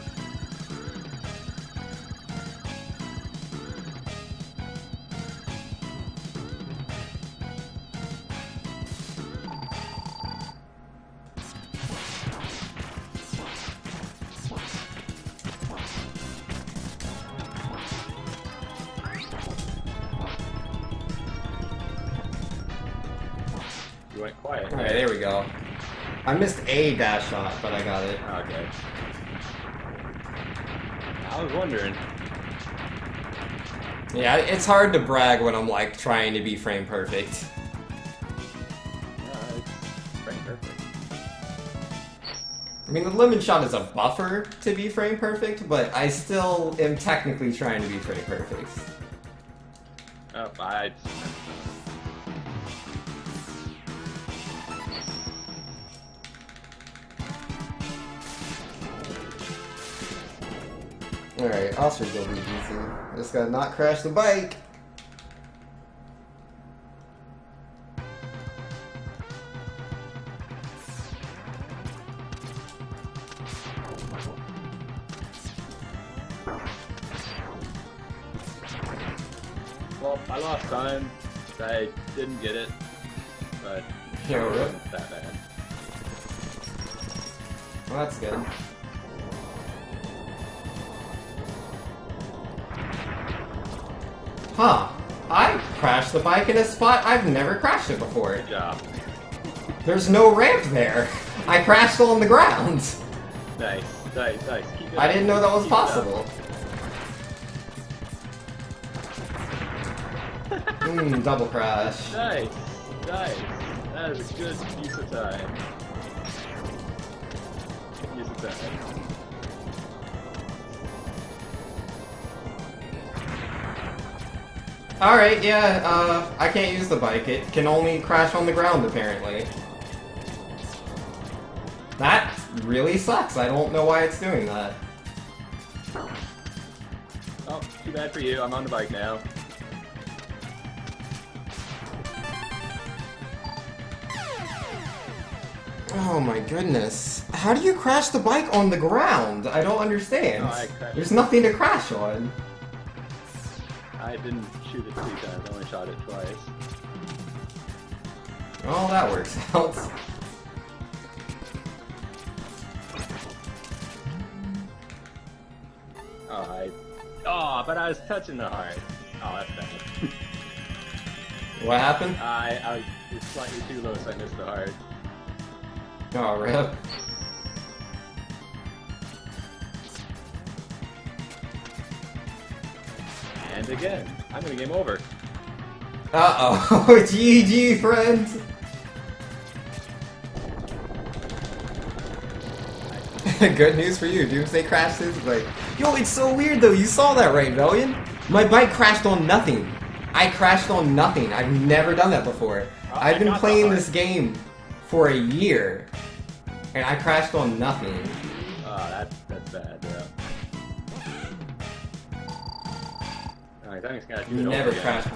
You went quiet. Alright, there we go. I missed a dash shot, but I got it. Okay. I was wondering. Yeah, it's hard to brag when I'm like trying to be frame perfect. It's frame perfect. I mean, the lemon shot is a buffer to be frame perfect, but I still am technically trying to be frame perfect. Oh, Alright, I'll sure go be easy. Just gotta not crash the bike. well, I lost time. I didn't get it, but Yeah, it right. wasn't that bad. Well, that's good. Huh. I crashed the bike in a spot I've never crashed it before. Good job. There's no ramp there. I crashed on the ground. Nice, nice, nice. Keep it I up. didn't know that was Keep it up. possible. Double crash. Nice, nice. That is a good use of time. Good use of time. Alright, yeah, I can't use the bike. It can only crash on the ground, apparently. That really sucks. I don't know why it's doing that. Oh, too bad for you. I'm on the bike now. Oh my goodness. How do you crash the bike on the ground? I don't understand. No, I crashed. There's nothing to crash on. I didn't shoot it 3 times. I only shot it twice. Well, that works out. Oh, but I was touching the heart. Oh, that's bad. What happened? I was slightly too low, so I missed the heart. Oh, rip. And again, I'm gonna game over. Uh-oh. GG, friends. Good news for you. Doomsday crashes. Like, yo, it's so weird though. You saw that, right, Valiant? My bike crashed on nothing. I crashed on nothing. I've never done that before. I've been playing this game for a year, and I crashed on nothing. Oh, that's bad, yeah. Alright, I think it's gotta do it Never over again. crashed.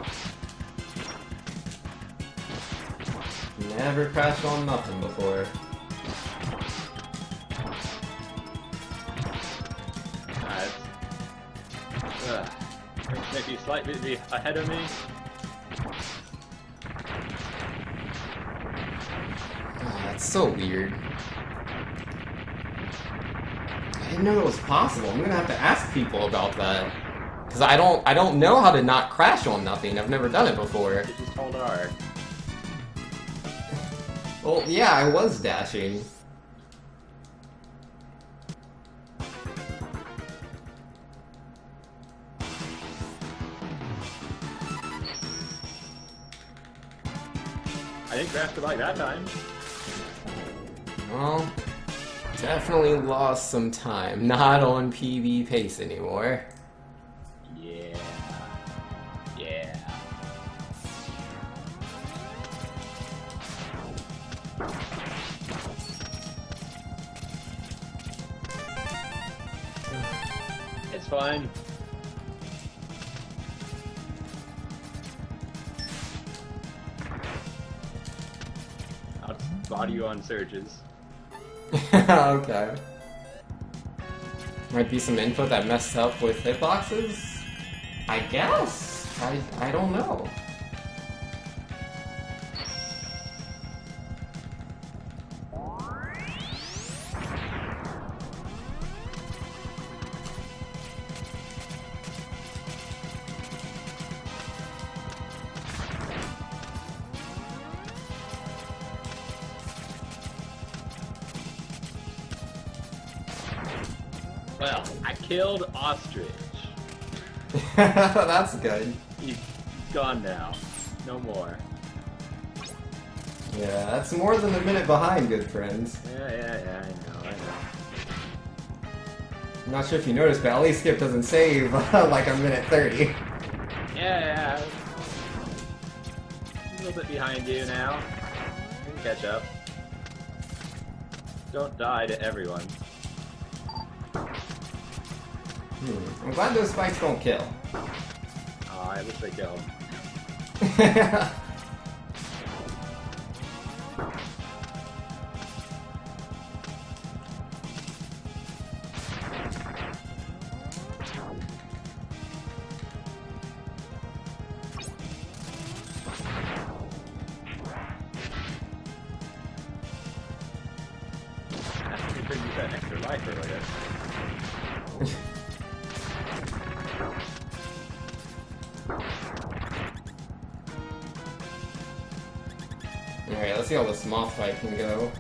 Never crashed on nothing before. Maybe slightly ahead of me. Oh, that's so weird. I didn't know it was possible. I'm gonna have to ask people about that. Cause I don't know how to not crash on nothing. I've never done it before. You just hold R. Well, yeah, I was dashing. I didn't crash the bike that time. Well, definitely lost some time. Not on PB pace anymore. Yeah. Yeah. It's fine. I'll body you on surges. Okay. Might be some input that messed up with hitboxes? I guess. I don't know. Well, I killed Ostrich. That's good. He's gone now. No more. Yeah, that's more than a minute behind, good friends. Yeah, I know. I'm not sure if you noticed, but LA Skip doesn't save like a minute 30. Yeah. A little bit behind you now. You can catch up. Don't die to everyone. I'm glad those spikes don't kill. Oh, I wish they killed. I think they use that extra life earlier. Alright, let's see how this moth fight can go.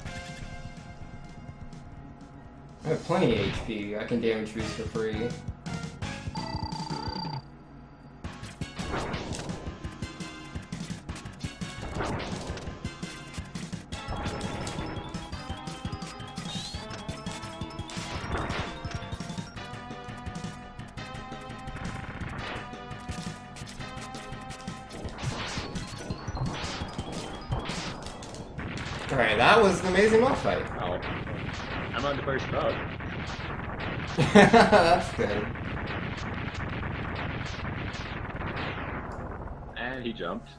I have plenty of HP. I can damage boost for free. Alright, that was an amazing moth fight. Oh, I'm on the first vote. That's good. And he jumped.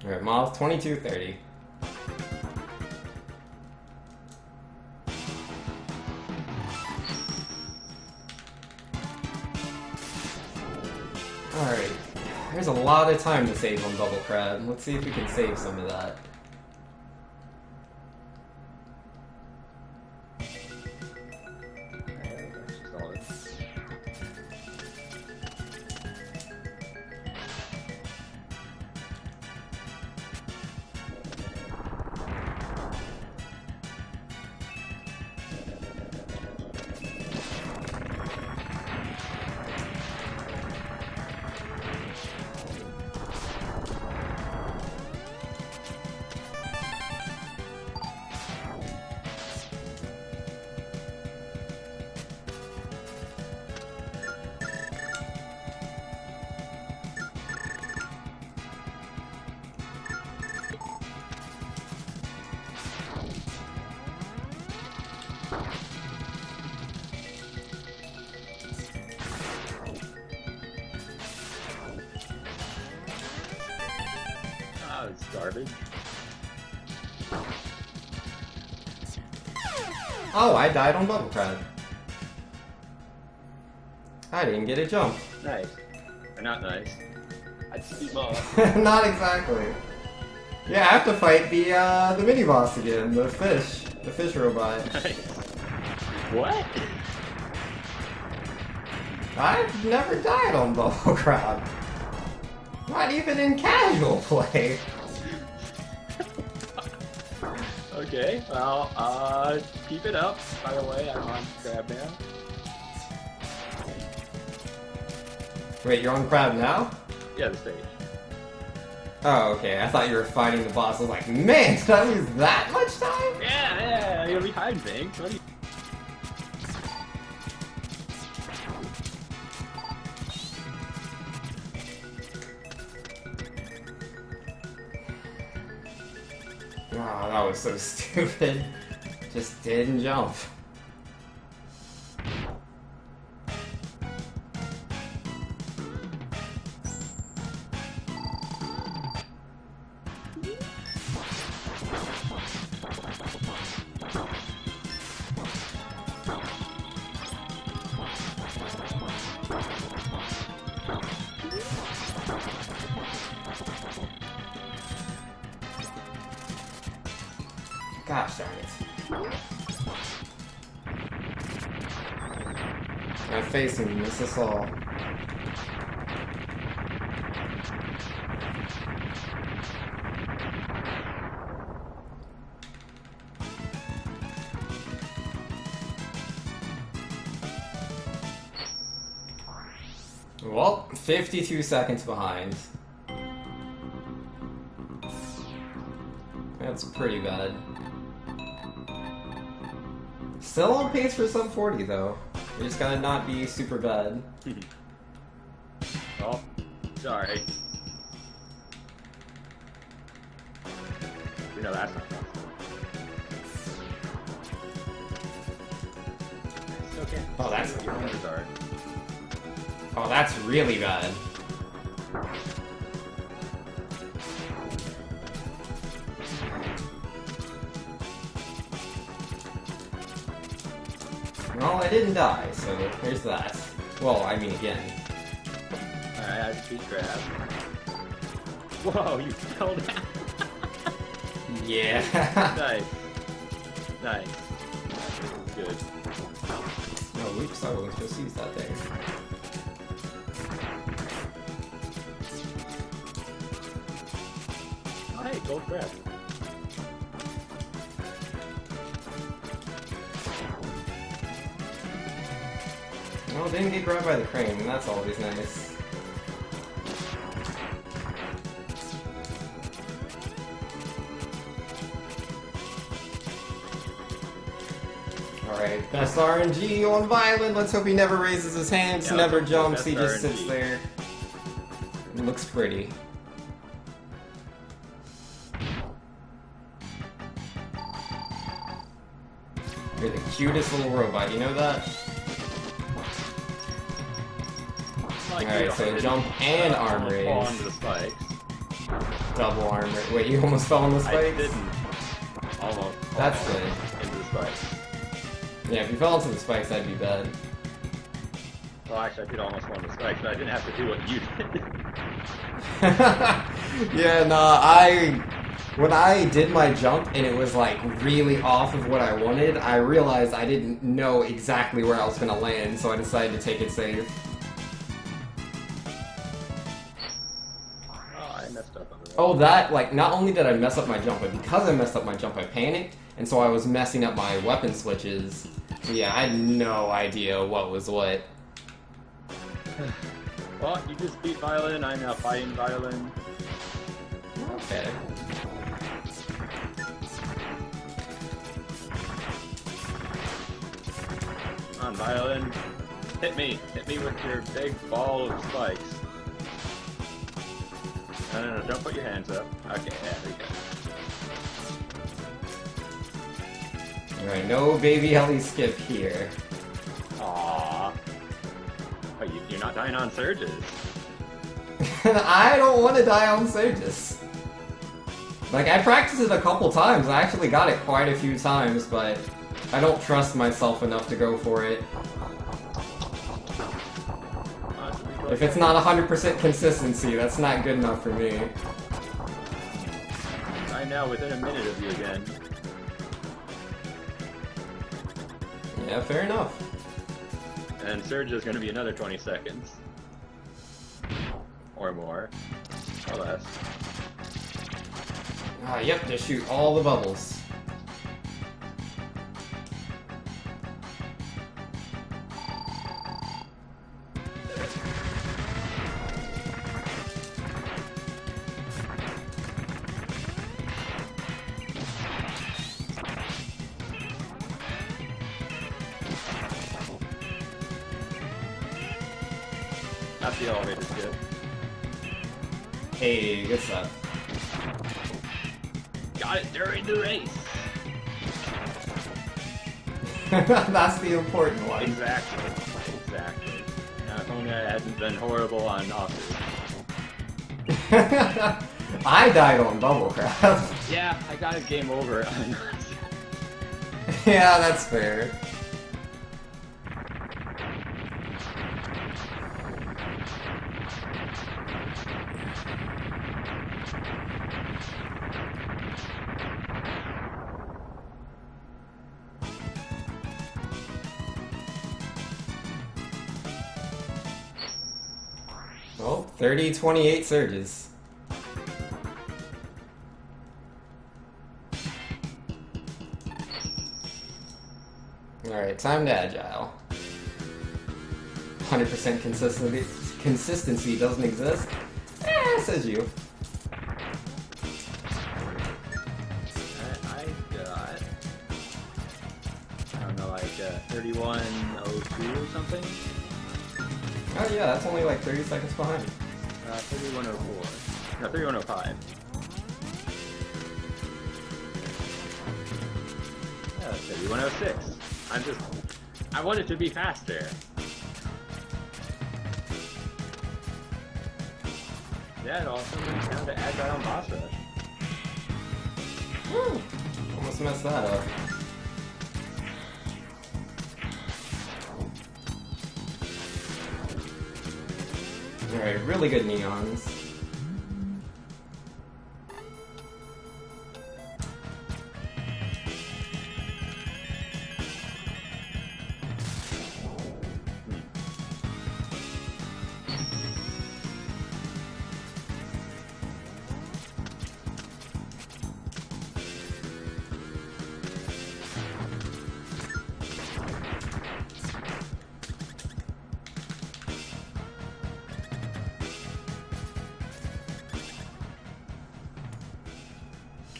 Alright, moth 2230. Alright, there's a lot of time to save on Bubble Crab. Let's see if we can save some of that. That was garbage. Oh, I died on Bubble Crab. I didn't get a jump. Nice. Or not nice. I'd speed them off. Not exactly. Yeah, I have to fight the mini boss again, the fish robot. Nice. What? I've never died on Bubble Crab. Not even in casual play. Okay, well, keep it up. By the way, I'm on Crab now. Wait, you're on Crab now? Yeah, the stage. Oh, okay. I thought you were fighting the boss. I was like, man, did I lose that much time? Yeah, you're behind things. What do you... Oh, that was so stupid. Just didn't jump. Gosh darn it. My face and miss us all. Well, 52 seconds behind. That's pretty bad. Still on pace for sub 40 though. We just gotta not be super bad. Oh, sorry. You know that's not possible. It's okay. Oh, that's your numbers are. Oh, that's really bad. Well, I didn't die, so there's that. Well, I mean again. Alright, I speed grab. Whoa, you fell down. Yeah. Nice. Nice. Good. Oh, oops, I wasn't supposed to use that thing. Oh, hey, gold grab. Well, didn't get grabbed by the crane, and that's always nice. Alright, best RNG on Violent. Let's hope he never raises his hands, Yeah, never let's hope jumps, for he best just sits RNG. there. It looks pretty. You're the cutest little robot, you know that? Like, Alright, you so almost jump and arm almost fall raise. onto the spikes. Double arm raise. Wait, you almost fell on the I spikes? didn't. Almost. That's fall good. into the spikes. Yeah, if you fell into the spikes, that'd be bad. Well, actually, I did almost fall on the spikes, but I didn't have to do what you did. Yeah, nah, when I did my jump and it was like really off of what I wanted, I realized I didn't know exactly where I was gonna land, so I decided to take it safe. Oh, I messed up on the Oh, that, like, not only did I mess up my jump, but because I messed up my jump, I panicked, and so I was messing up my weapon switches. So yeah, I had no idea what was what. Well, you just beat Violin, I'm now fighting Violin. Okay. Come on, Violin. Hit me. Hit me with your big ball of spikes. No, don't put your hands up. Okay, there we go. Alright, no baby Ellie skip here. Aww. Oh, you're not dying on surges. I don't want to die on Surges. Like, I practiced it a couple times. I actually got it quite a few times, but I don't trust myself enough to go for it. If it's not 100% consistency, that's not good enough for me. Right now, within a minute of you again. Yeah, fair enough. And Surge is going to be another 20 seconds. Or more. Or less. Ah, yep, just shoot all the bubbles. Not the elevator skip. Hey, good stuff. Got it during the race! That's the important one. Exactly. Exactly. Now, if only I hadn't been horrible on offers. I died on Bubblecraft. Yeah, I got a game over. Yeah, that's fair. Well, 30-28 surges. Alright, time to agile. 100% consistency doesn't exist? Says you. I got... I don't know, like 3102 or something? Oh yeah, that's only like 30 seconds behind. 3104. No, 3105. Yeah, that's 3106. I want it to be faster. Yeah, it also comes down to Agile Boss Rush. Woo! Almost messed that up. Alright, really good neons.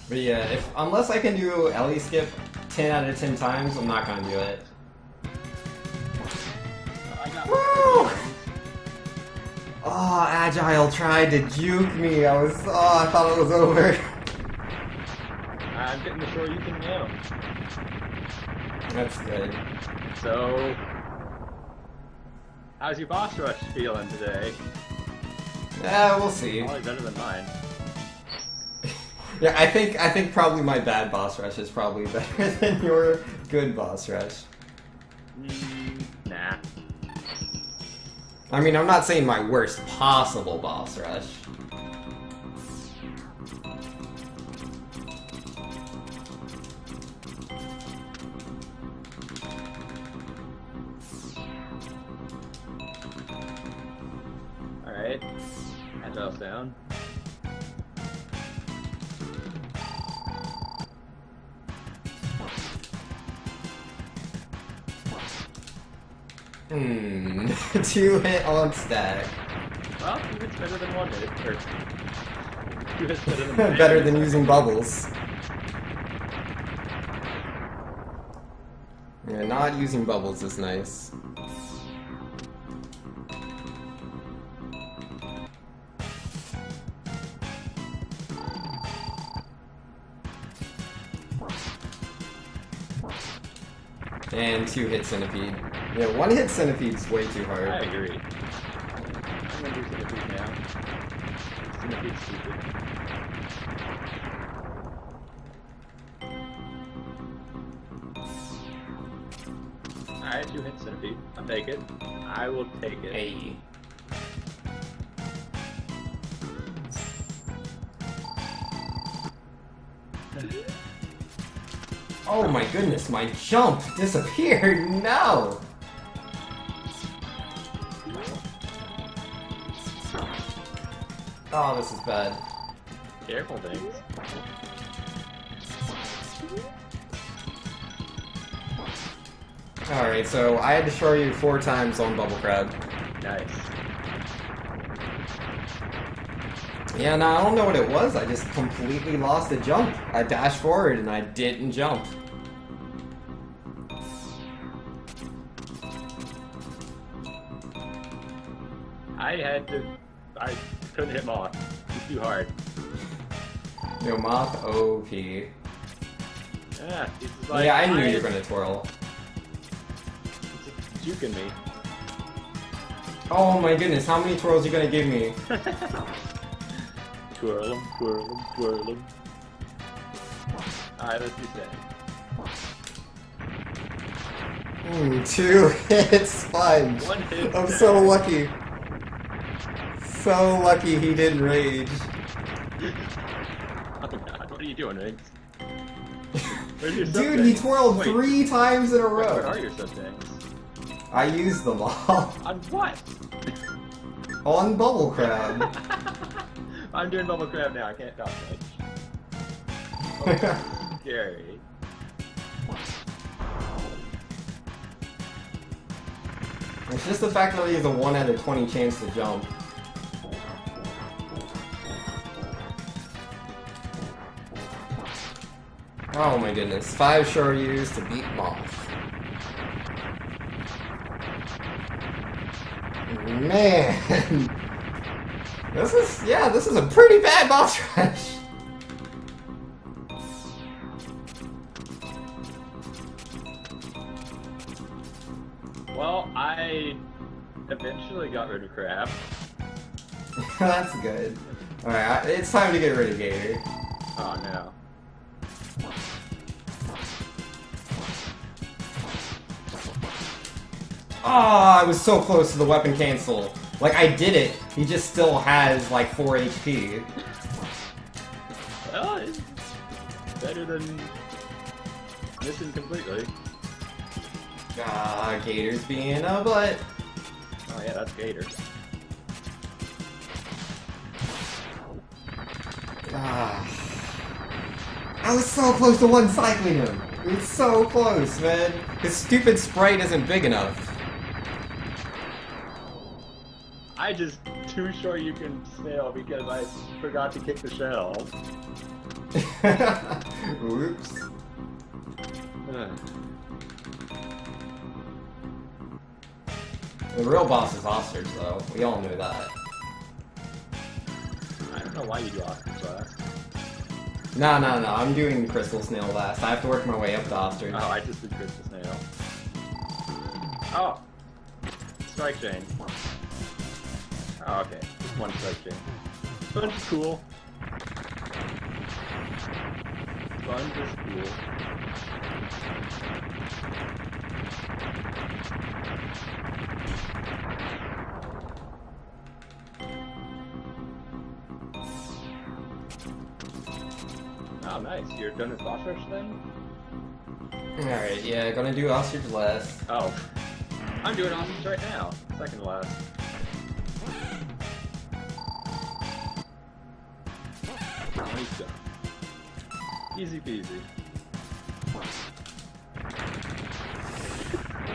But yeah, unless I can do Ellie skip 10 out of 10 times, I'm not gonna do it. Woo! Oh, Agile tried to juke me. I thought it was over. I'm getting the sure you can nail. That's good. So, how's your boss rush feeling today? Yeah, we'll see. Probably better than mine. Yeah, I think probably my bad boss rush is probably better than your good boss rush. Nah. I mean, I'm not saying my worst possible boss rush. Alright. Agile's down. Hmm. 2 hit on stack. Well, 2 hits better than 1 hit. Or 2 hits better than Better than using bubbles. Yeah, not using bubbles is nice. And 2 hit centipede. Yeah, 1 hit centipede is way too hard. I agree. I'm gonna do Centipede now. Centipede's stupid. empty. I'll take it. I will take it. Hey. Oh my goodness, my jump disappeared! No! Oh, this is bad. Careful, things. Alright, so I had to show you 4 times on Bubble Crab. Nice. Yeah, no, I don't know what it was. I just completely lost the jump. I dashed forward and I didn't jump. I couldn't hit Moth. It's too hard. No, Moth OP. Yeah, he's just like, Yeah, I knew you were gonna twirl. It's juking me. Oh my goodness, how many twirls are you gonna give me? Twirl him, twirl him, twirl him. Alright, let's do that. 2 hits, sponge. 1 hit. I'm so lucky. So lucky he didn't rage. Oh god, what are you doing, Riggs? Where's your Dude, he twirled Wait, 3 times in a Where row. are your sub-things? I used them all. On what? On Bubble Crab. I'm doing Bubble Crab now, I can't talk much. Oh, scary. It's just the fact that he has a 1 out of 20 chance to jump. Oh my goodness, 5 Shoryus to beat Moth. Man! This is a pretty bad boss rush! Well, I eventually got rid of Crab. That's good. Alright, it's time to get rid of Gator. Oh no. Oh, I was so close to the weapon cancel. Like, I did it. He just still has, like, 4 HP. Well, it's better than missing completely. Ah, Gator's being a butt. Oh yeah, that's Gator. Ah. I was so close to one-cycling him. It was so close, man. His stupid sprite isn't big enough. I just too sure you can snail because I forgot to kick the shell. Whoops. The real boss is Ostrich, though. We all know that. I don't know why you do Ostrich last. No, I'm doing Crystal Snail last. I have to work my way up to Ostrich. Oh, I just did Crystal Snail. Oh! Strike Chain. Oh, okay. Just 1 Strike Chain. Sponge is cool. Sponge is cool. Oh, nice. You're done with boss rush then? Alright, yeah, gonna do Ostrich last. Oh. I'm doing Ostrich right now. Second to last. Nice job. Easy peasy.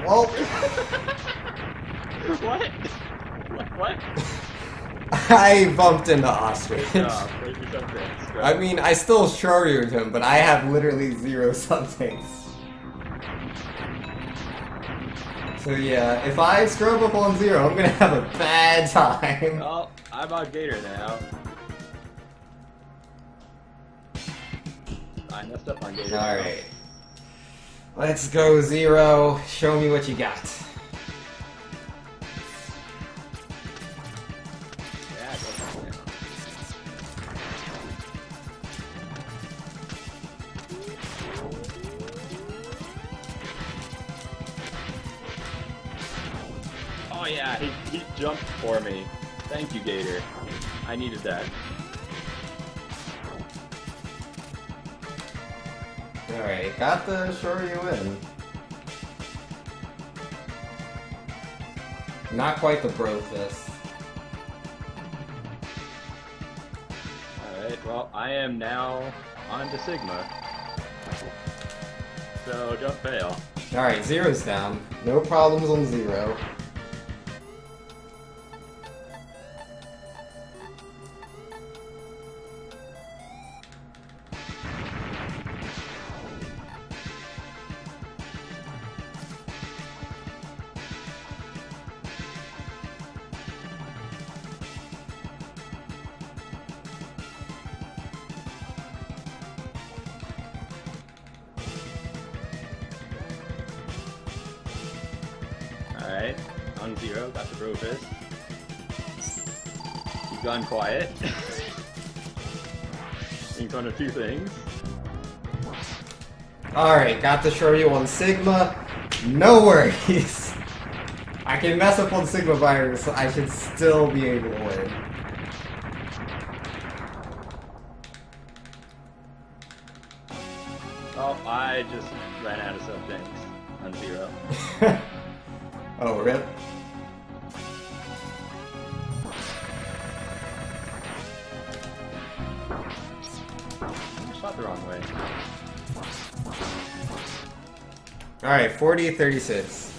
Well, What? I bumped into Ostrich. Good job. Where's your sub-things? I mean, I still Shoryu'd him, but I have literally 0 somethings. So yeah, if I scrub up on 0, I'm gonna have a bad time. Oh, I'm on Gator now. I messed up on Gator. Alright. Let's go, 0. Show me what you got. Yeah, go for it. yeah, he jumped for me. Thank you, Gator. I needed that. Alright, got the Shoryu in. Not quite the bro fist. Alright, well, I am now on to Sigma. So, don't fail. Alright, Zero's down. No problems on Zero. Alright, on Zero, got the bro fist. You've gone quiet. You've done a few things. Alright, got the Shoryu on Sigma. No worries. I can mess up on Sigma Virus, so I should still be able to win. Oh, I just ran out of sub-things on Zero. Oh, rip. I shot the wrong way. Alright, 40-36.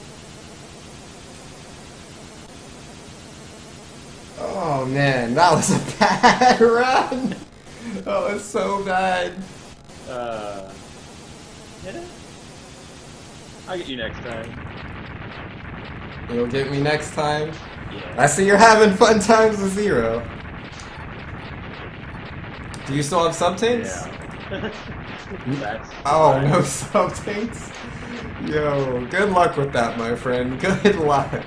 Oh man, that was a bad run! That was so bad. Hit it? I'll get you next time. You'll get me next time? Yeah. I see you're having fun times with Zero. Do you still have sub-tanks? Yeah. That's Oh, fine. no sub-tanks? Yo, good luck with that, my friend. Good luck.